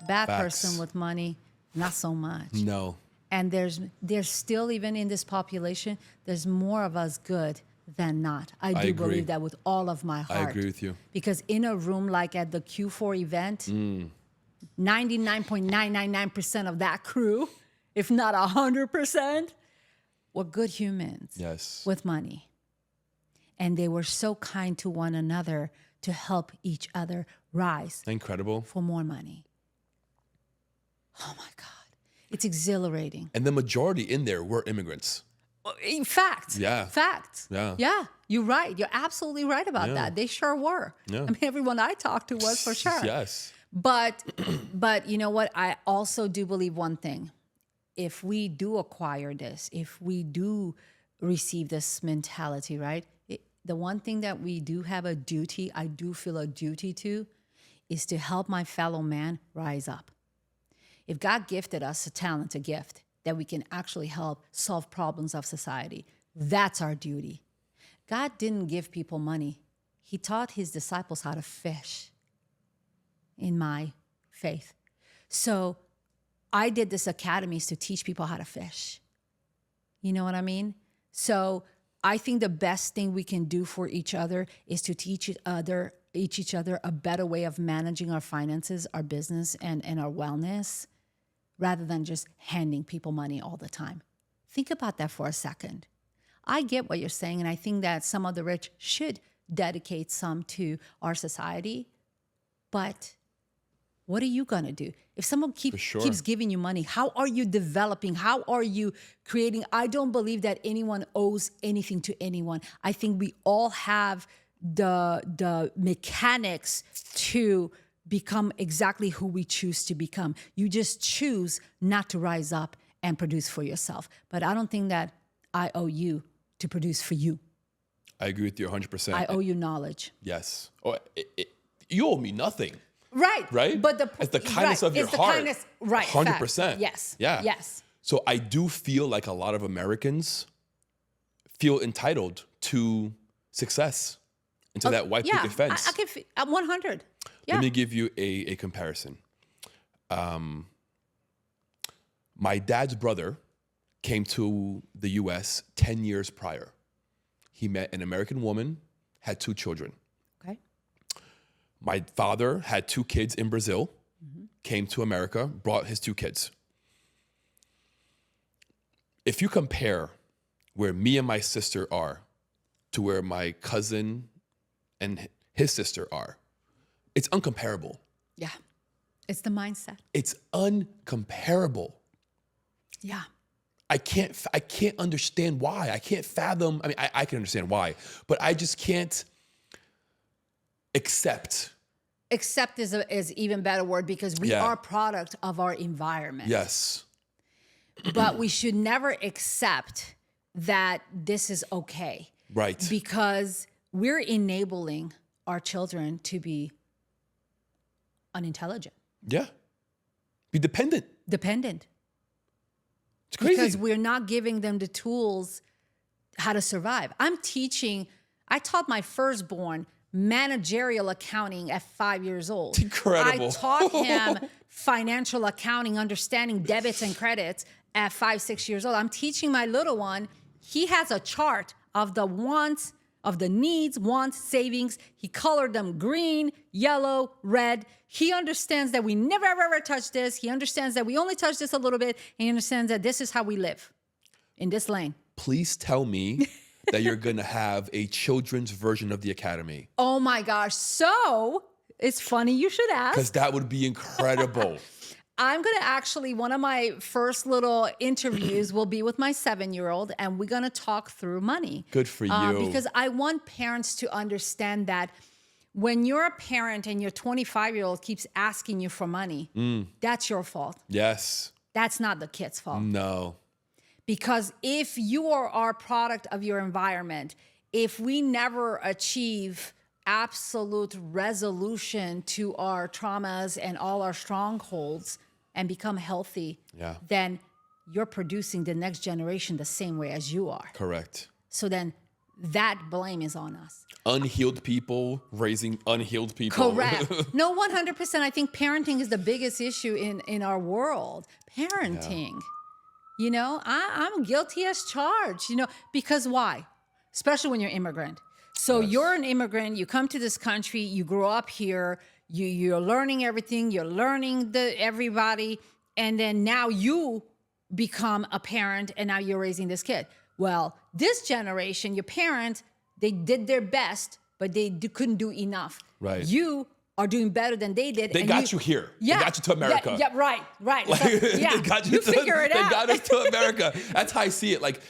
Bad Facts. person with money, not so much. No. And there's still, even in this population, there's more of us good than not. I do agree. believe that with all of my heart. I agree with you. Because in a room like at the Q4 event, 99.999% of that crew, if not 100%, were good humans. Yes. With money. And they were so kind to one another to help each other rise Incredible. for more money. Oh my God. It's exhilarating. And the majority in there were immigrants. In fact. Yeah. Fact. Yeah. Yeah. You're right. You're absolutely right about Yeah. that. They sure were. Yeah. I mean, everyone I talked to was for sure. Yes. But you know what? I also do believe one thing. If we do acquire this, if we do receive this mentality, right? The one thing that we do have a duty, I do feel a duty to, is to help my fellow man rise up. If God gifted us a talent, a gift, that we can actually help solve problems of society, that's our duty. God didn't give people money. He taught his disciples how to fish, in my faith. So I did this academies to teach people how to fish. You know what I mean? So I think the best thing we can do for each other is to teach each other a better way of managing our finances, our business, and our wellness, rather than just handing people money all the time. Think about that for a second. I get what you're saying, and I think that some of the rich should dedicate some to our society, but what are you gonna do? If someone keeps giving you money, how are you developing? How are you creating? I don't believe that anyone owes anything to anyone. I think we all have the mechanics to become exactly who we choose to become. You just choose not to rise up and produce for yourself. But I don't think that I owe you to produce for you. I agree with you 100%. I owe you knowledge. Yes. Oh, you owe me nothing. Right. Right? But it's the kindness of your it's heart. The kindness, right. 100%. Fact. Yes. Yeah. Yes. So I do feel like a lot of Americans feel entitled to success and to that white picket fence. I can feel, I'm 100. Yeah. Let me give you a comparison. My dad's brother came to the U.S. 10 years prior. He met an American woman, had 2 children. Okay. My father had 2 kids in Brazil, came to America, brought his 2 kids. If you compare where me and my sister are to where my cousin and his sister are, it's uncomparable. Yeah. It's the mindset. It's uncomparable. Yeah. I can't understand why. I can't fathom. I mean, I can understand why, but I just can't Accept. Accept is even better word because we Yeah. are product of our environment. Yes. But we should never accept that this is okay. Right. Because we're enabling our children to be unintelligent, Yeah. Be dependent. dependent. It's crazy. Because we're not giving them the tools how to survive. I taught my firstborn managerial accounting at 5 years old. Incredible. I taught him financial accounting, understanding debits and credits at 5, 6 years old. I'm teaching my little one. He has a chart of the wants, of the needs, wants, savings. He colored them green, yellow, red. He understands that we never, ever touch this. He understands that we only touch this a little bit. And he understands that this is how we live in this lane. Please tell me that you're going to have a children's version of the Academy. Oh my gosh. So it's funny you should Because ask. that would be incredible. I'm going to actually, one of my first little interviews will be with my 7-year-old, and we're going to talk through money. Good for you. Because I want parents to understand that when you're a parent and your 25-year-old keeps asking you for money, that's your fault. Yes. That's not the kid's fault. No. Because if you are our product of your environment, if we never achieve absolute resolution to our traumas and all our strongholds and become healthy, then you're producing the next generation the same way as you are. Correct. So then that blame is on us. Unhealed people raising unhealed people. Correct. No, 100%. I think parenting is the biggest issue in our world. Parenting. Yeah. You know, I'm guilty as charged, you know, because why? Especially when you're immigrant. So you're an immigrant, you come to this country, you grow up here, you're learning everything, you're learning everybody, and then now you become a parent and now you're raising this kid. Well, this generation, your parents, they did their best, but they couldn't do enough. Right. You are doing better than they did. They got you here. Yeah. They got you to America. Yeah, right. Like, So, yeah, they got you figure it out. They got us to America. That's how I see it. Like,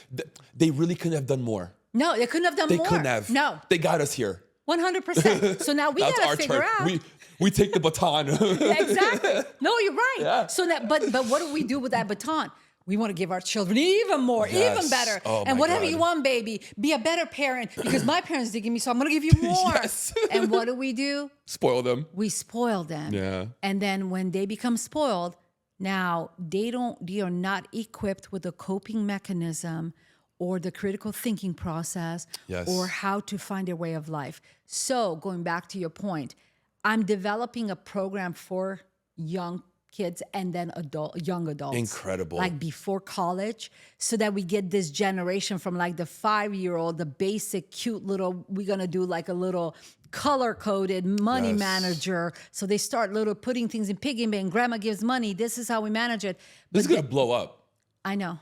they really couldn't have done more. No, they couldn't have done more. They couldn't have. No. They got us here. 100%. So now we That's got to our figure turn. out. We take the baton. Exactly. No, you're right. Yeah. So that, but what do we do with that baton? We want to give our children even more, Yes. even better. Oh, and my whatever God. you want, baby, be a better parent because my parents did give me, so I'm going to give you more. Yes. And what do? Spoil them. We spoil them. Yeah. And then when they become spoiled, now they are not equipped with the coping mechanism or the critical thinking process or how to find their way of life. So going back to your point, I'm developing a program for young kids and then young adults. Incredible. Like before college, so that we get this generation from like the 5-year-old, the basic cute little, we're going to do like a little color-coded money manager. So they start putting things in piggy bank. Grandma gives money. This is how we manage it. This is going to blow up. I know.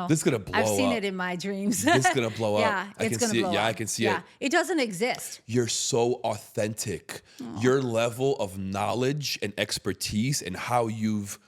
This is going to blow up. I've seen it in my dreams. This is going to blow up. Yeah, it's going to blow up. Yeah, I can see it. It doesn't exist. You're so authentic. Your level of knowledge and expertise and how you've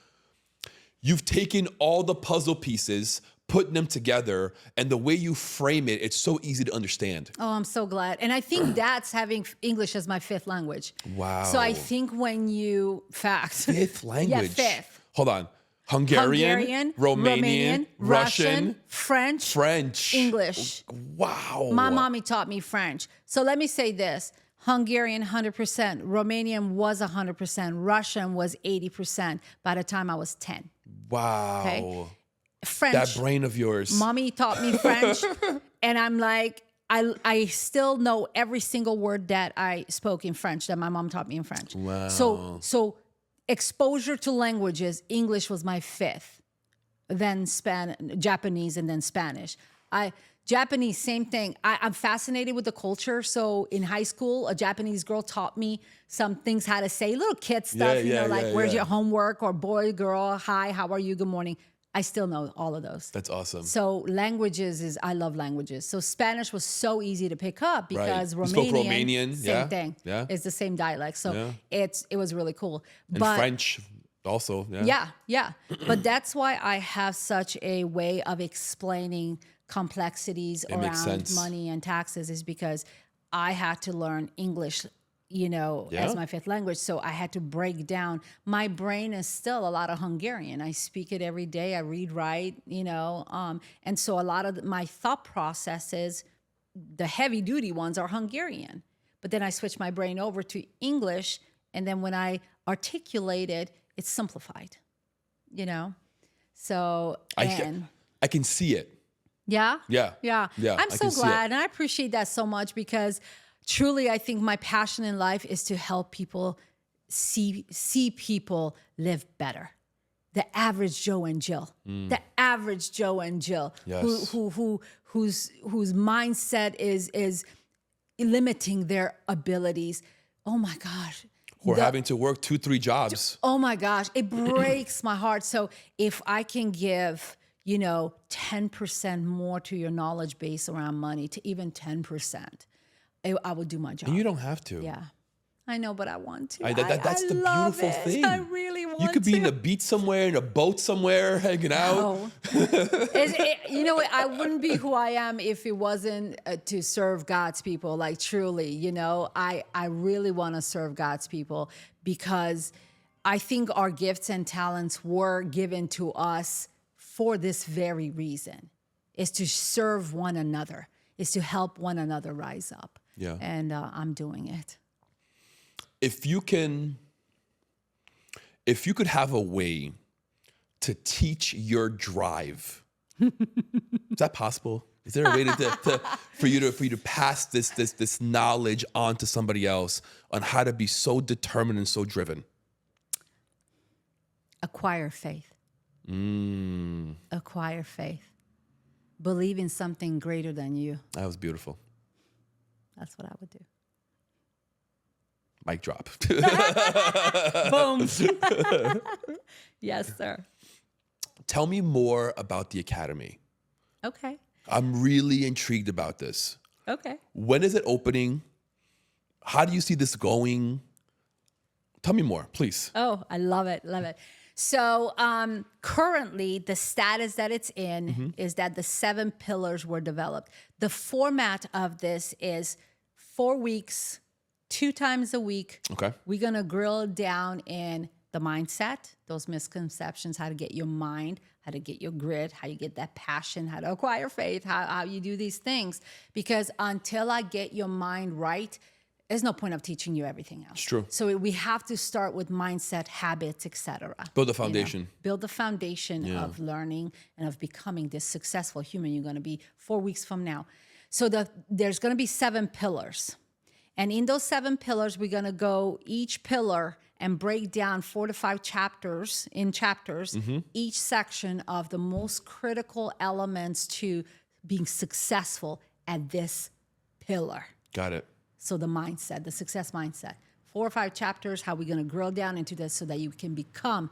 taken all the puzzle pieces, putting them together, and the way you frame it, it's so easy to understand. Oh, I'm so glad. And I think that's having English as my 5th language. Wow. So I think when you, facts. 5th language? Yeah, 5th. Hold on. Hungarian, Romanian, Russian, French, English. Wow. My mommy taught me French. So let me say this. Hungarian, 100%. Romanian was 100%. Russian was 80% by the time I was 10. Wow. Okay? French. That brain of yours. Mommy taught me French. And I'm like, I still know every single word that I spoke in French, that my mom taught me in French. Wow. So exposure to languages, English was my 5th, then Japanese, and then Spanish. Japanese, same thing. I'm fascinated with the culture. So in high school, a Japanese girl taught me some things how to say, little kid stuff, where's your homework, or boy, girl, hi, how are you, good morning. I still know all of those. That's awesome. So languages I love languages. So Spanish was so easy to pick up because Right. You spoke Romanian, Romanian, same thing. Yeah. It's the same dialect. So it was really cool. And French also, Yeah. But that's why I have such a way of explaining complexities around money and taxes, is because I had to learn English as my fifth language. So I had to break down. My brain is still a lot of Hungarian. I speak it every day. I read, write, and so a lot of my thought processes, the heavy duty ones, are Hungarian. But then I switched my brain over to English. And then when I articulate it, it's simplified, So, I can see it. Yeah? Yeah. Yeah. Yeah, I'm I so can see glad. it. And I appreciate that so much because truly I think my passion in life is to help people see people live better. The average Joe and Jill. The average Joe and Jill. Yes. Whose mindset is limiting their abilities. Oh my gosh. Or having to work 2-3 jobs. Oh my gosh, it breaks my heart. So if I can give, 10% more to your knowledge base around money, to even 10%, I will do my job. And you don't have to. Yeah. I know, but I want to. That's I the love beautiful it. thing. I really want to. You could be in a beach somewhere, in a boat somewhere, hanging out. Oh. I wouldn't be who I am if it wasn't to serve God's people. Like truly, I really want to serve God's people because I think our gifts and talents were given to us for this very reason, is to serve one another, is to help one another rise up. Yeah. And I'm doing it. If you could have a way to teach your drive, is that possible? Is there a way for you to pass this knowledge on to somebody else on how to be so determined and so driven? Acquire faith. Acquire faith. Believe in something greater than you. That was beautiful. That's what I would do. Mic drop. Boom. Yes, sir. Tell me more about the Academy. Okay. I'm really intrigued about this. Okay. When is it opening? How do you see this going? Tell me more, please. Oh, I love it. Love it. So currently, the status that it's in is that the 7 pillars were developed. The format of this is 4 weeks, 2 times a week. Okay. We're going to drill down in the mindset, those misconceptions, how to get your mind, how to get your grit, how you get that passion, how to acquire faith, how you do these things. Because until I get your mind right, there's no point of teaching you everything else. It's true. So we have to start with mindset, habits, etc. Build the foundation. Build the foundation of learning and of becoming this successful human you're going to be 4 weeks from now. So there's going to be 7 pillars. And in those 7 pillars, we're going to go each pillar and break down 4 to 5 chapters, each section of the most critical elements to being successful at this pillar. Got it. So the mindset, the success mindset. 4 or 5 chapters, how we're going to drill down into this so that you can become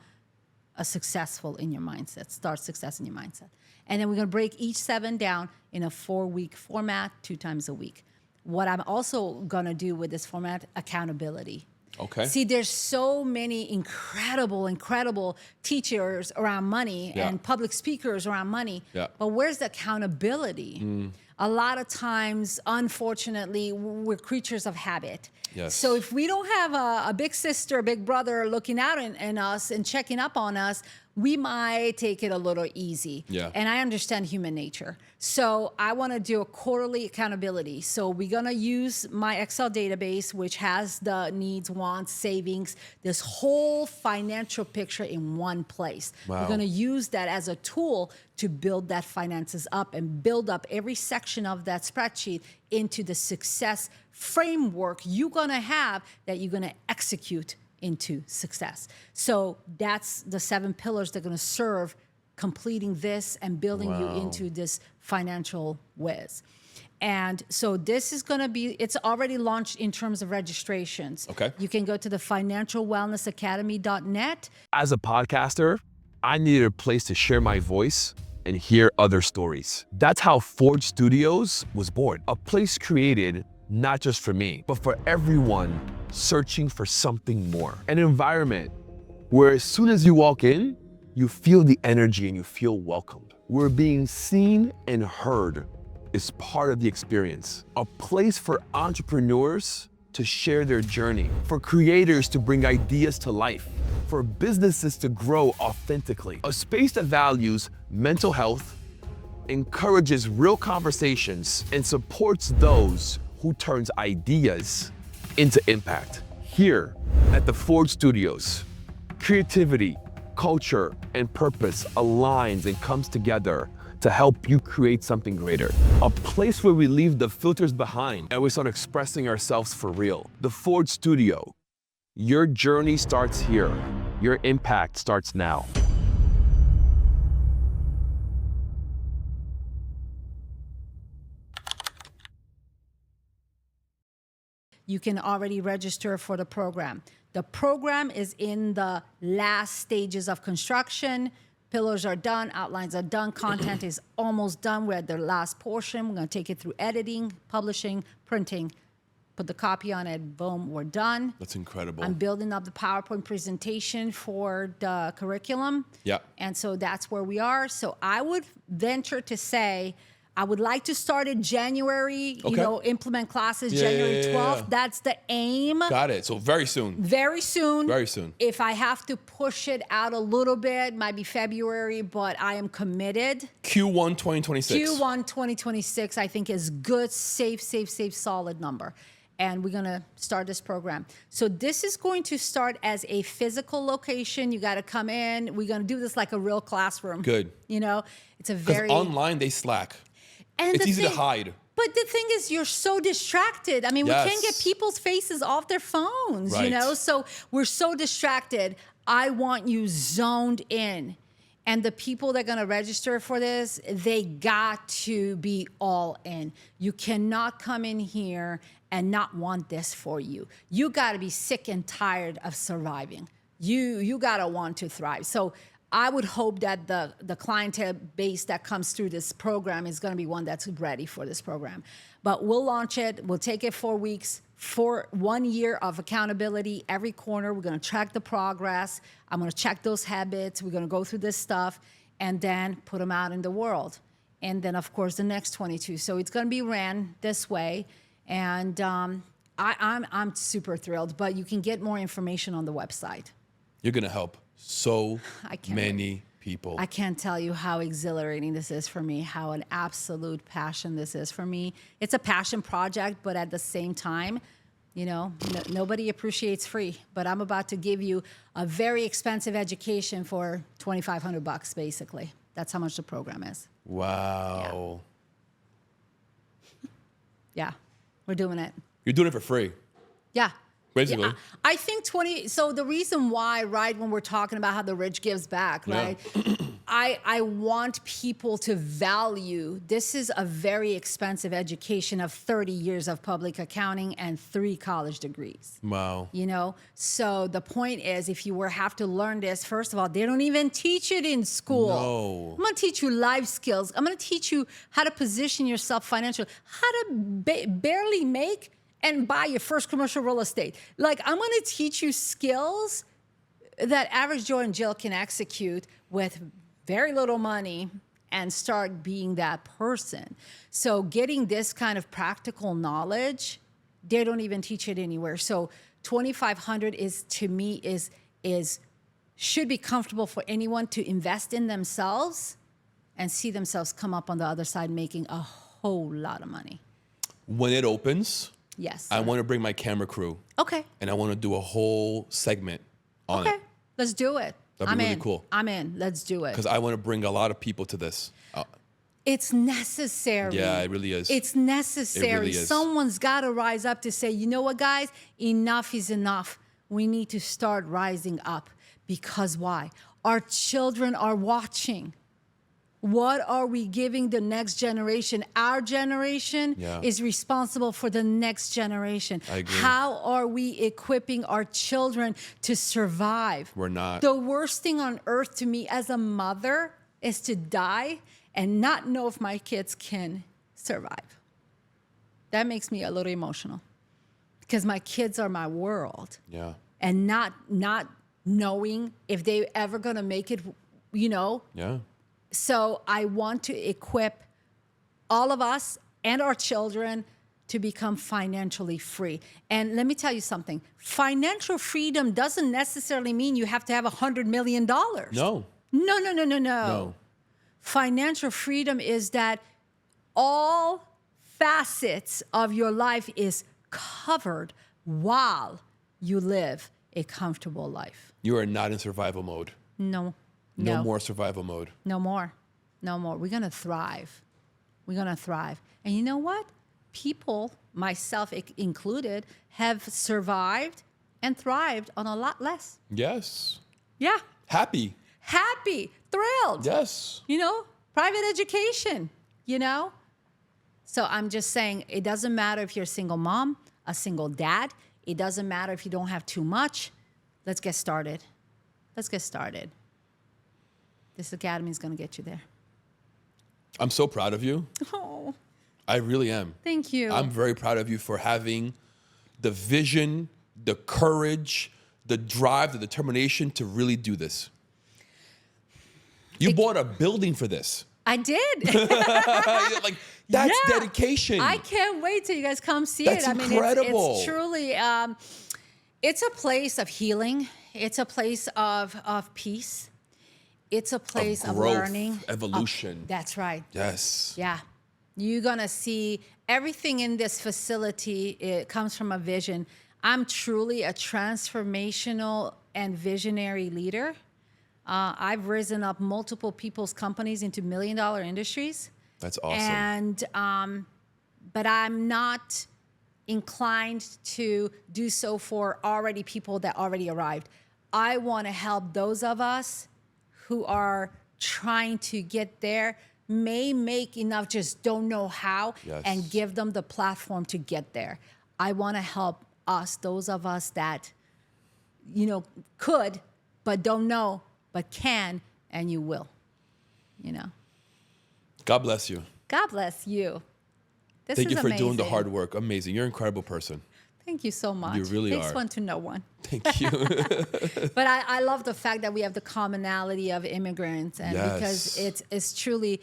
a successful in your mindset, start success in your mindset. And then we're going to break each 7 down in a 4-week format, 2 times a week. What I'm also going to do with this format, accountability. Okay. See, there's so many incredible teachers around money and public speakers around money. Yeah. But where's the accountability? A lot of times, unfortunately, we're creatures of habit. Yes. So if we don't have a big sister, big brother looking out in us and checking up on us, we might take it a little easy. Yeah. And I understand human nature. So I want to do a quarterly accountability. So we're going to use my Excel database, which has the needs, wants, savings, this whole financial picture in one place. Wow. We're going to use that as a tool to build that finances up and build up every section of that spreadsheet into the success framework you're going to have that you're going to execute into success. So that's the 7 pillars that are going to serve completing this and building you into this financial whiz. And so this is going to be, it's already launched in terms of registrations. Okay. You can go to the financialwellnessacademy.net. As a podcaster, I needed a place to share my voice and hear other stories. That's how Forge Studios was born. A place created not just for me, but for everyone searching for something more. An environment where as soon as you walk in, you feel the energy and you feel welcomed. Where being seen and heard is part of the experience. A place for entrepreneurs to share their journey, for creators to bring ideas to life, for businesses to grow authentically. A space that values mental health, encourages real conversations, and supports those who turns ideas into impact. Here at the Forge Studios, creativity, culture, and purpose aligns and comes together to help you create something greater. A place where we leave the filters behind and we start expressing ourselves for real. The Forge Studio. Your journey starts here. Your impact starts now. You can already register for the program. The program is in the last stages of construction. Pillars are done, outlines are done, content is almost done. We're at the last portion. We're gonna take it through editing, publishing, printing, put the copy on it, boom, we're done. That's incredible. I'm building up the PowerPoint presentation for the curriculum. Yeah. And so that's where we are. So I would venture to say, I would like to start in January, implement classes January 12th. That's the aim. Got it. So very soon. Very soon. Very soon. If I have to push it out a little bit, might be February, but I am committed. Q1 2026. Q1 2026, I think is good, safe, solid number. And we're gonna start this program. So this is going to start as a physical location. You gotta come in. We're gonna do this like a real classroom. Good. It's a very... online, they slack. And it's easy to hide. But the thing is, you're so distracted. I mean, Yes. we can't get people's faces off their phones, Right. So we're so distracted. I want you zoned in. And the people that are going to register for this, they got to be all in. You cannot come in here and not want this for you. You got to be sick and tired of surviving. You got to want to thrive. So I would hope that the clientele base that comes through this program is going to be one that's ready for this program. But we'll launch it. We'll take it 4 weeks, for 1 year of accountability. Every corner, we're going to track the progress. I'm going to check those habits. We're going to go through this stuff and then put them out in the world. And then, of course, the next 22. So it's going to be ran this way. And I'm super thrilled. But you can get more information on the website. You're going to help so can't many people. I can't tell you how exhilarating this is for me, how an absolute passion this is for me. It's a passion project, but at the same time, nobody appreciates free. But I'm about to give you a very expensive education for $2,500, basically. That's how much the program is. Wow. Yeah, we're doing it. You're doing it for free. Yeah. Basically. Yeah, I think so the reason why, right, when we're talking about how the rich gives back, right, I want people to value, this is a very expensive education of 30 years of public accounting and 3 college degrees. Wow. So the point is, if you have to learn this, first of all, they don't even teach it in school. No. I'm going to teach you life skills. I'm going to teach you how to position yourself financially, how to barely make and buy your first commercial real estate. Like, I'm going to teach you skills that average Joe and Jill can execute with very little money and start being that person. So getting this kind of practical knowledge, they don't even teach it anywhere. So 2,500 is, to me, should be comfortable for anyone to invest in themselves and see themselves come up on the other side making a whole lot of money. When it opens, yes, I want to bring my camera crew. Okay. And I want to do a whole segment on it. Okay. Let's do it. That'd be really cool. I'm in. Let's do it. Because I want to bring a lot of people to this. It's necessary. Yeah, it really is. It's necessary. It really is. Someone's got to rise up to say, you know what, guys? Enough is enough. We need to start rising up. Because why? Our children are watching. What are we giving the next generation? Our generation is responsible for the next generation. I agree. How are we equipping our children to survive? We're not. The worst thing on earth to me as a mother is to die and not know if my kids can survive. That makes me a little emotional because my kids are my world. Yeah. And not knowing if they're ever going to make it, Yeah. So I want to equip all of us and our children to become financially free. And let me tell you something. Financial freedom doesn't necessarily mean you have to have $100 million. No. No. Financial freedom is that all facets of your life is covered while you live a comfortable life. You are not in survival mode. No more survival mode. No more. We're going to thrive. And you know what? People, myself included, have survived and thrived on a lot less. Yes. Yeah. Happy, thrilled. yes. Private education, So I'm just saying, it doesn't matter if you're a single mom, a single dad. It doesn't matter if you don't have too much. Let's get started. This academy is going to get you there. I'm so proud of you. Oh, I really am. thank you. I'm very proud of you for having the vision, the courage, the drive, the determination to really do this. You bought a building for this. I did. Like, that's dedication. I can't wait till you guys come see That's it. I mean, incredible. it's truly, it's a place of healing. It's a place of peace. It's a place of growth, learning. evolution. That's right. Yes. Yeah. You're going to see everything in this facility. It comes from a vision. I'm truly a transformational and visionary leader. I've risen up multiple people's companies into million-dollar industries. That's awesome. And, but I'm not inclined to do so for already people that already arrived. I want to help those of us who are trying to get there, may make enough, just don't know how, and give them the platform to get there. I want to help us, those of us that, could, but don't know, but can, and you will, God bless you. God bless you. This Thank is you for doing the amazing. hard work. Amazing. You're an incredible person. Thank you so much. You really Takes are. one to know one. Thank you. But I love the fact that we have the commonality of immigrants, and because it's truly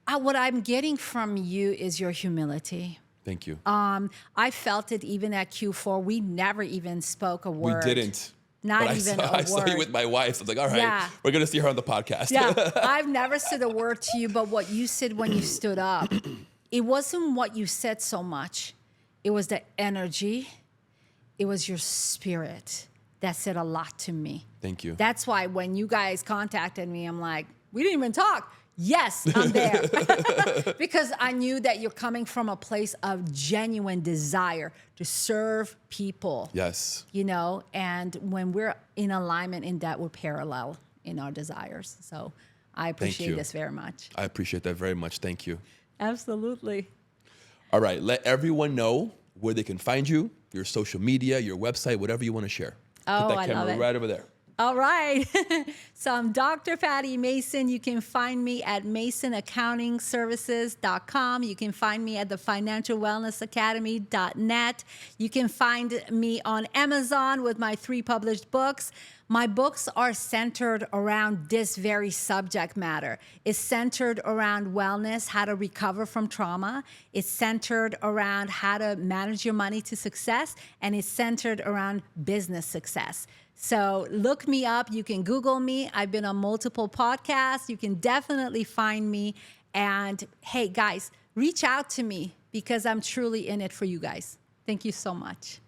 what I'm getting from you is your humility. Thank you. I felt it even at Q4. We never even spoke a word. We didn't. Not but even a word. I saw you with my wife. I was like, all right, we're going to see her on the podcast. Yeah, I've never said a word to you, but what you said when you stood up, it wasn't what you said so much. It was the energy. It was your spirit that said a lot to me. Thank you. That's why when you guys contacted me, I'm like, we didn't even talk. Yes, I'm there. Because I knew that you're coming from a place of genuine desire to serve people. Yes. And when we're in alignment in that, we're parallel in our desires. So I appreciate this very much. I appreciate that very much. Thank you. Absolutely. All right. Let everyone know where they can find you, your social media, your website, whatever you want to share. Oh, Put that I camera love it. right over there. All right. So I'm Dr. Patty Mason. You can find me at masonaccountingservices.com. You can find me at the financialwellnessacademy.net. You can find me on Amazon with my 3 published books. My books are centered around this very subject matter. It's centered around wellness, how to recover from trauma. It's centered around how to manage your money to success. And it's centered around business success. So look me up. You can Google me. I've been on multiple podcasts. You can definitely find me. And hey, guys, reach out to me because I'm truly in it for you guys. Thank you so much.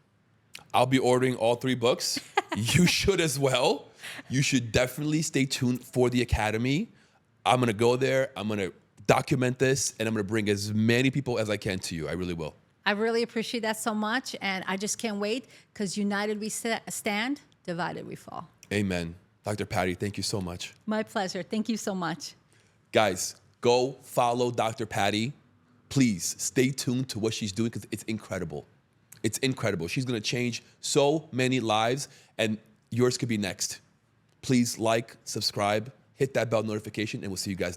I'll be ordering all 3 books. You should as well. You should definitely stay tuned for the Academy. I'm going to go there. I'm going to document this, and I'm going to bring as many people as I can to you. I really will. I really appreciate that so much. And I just can't wait because united we stand, divided we fall. Amen. Dr. Patty, thank you so much. My pleasure. Thank you so much. Guys, go follow Dr. Patty. Please stay tuned to what she's doing because it's incredible. It's incredible. She's going to change so many lives, and yours could be next. Please like, subscribe, hit that bell notification, and we'll see you guys next.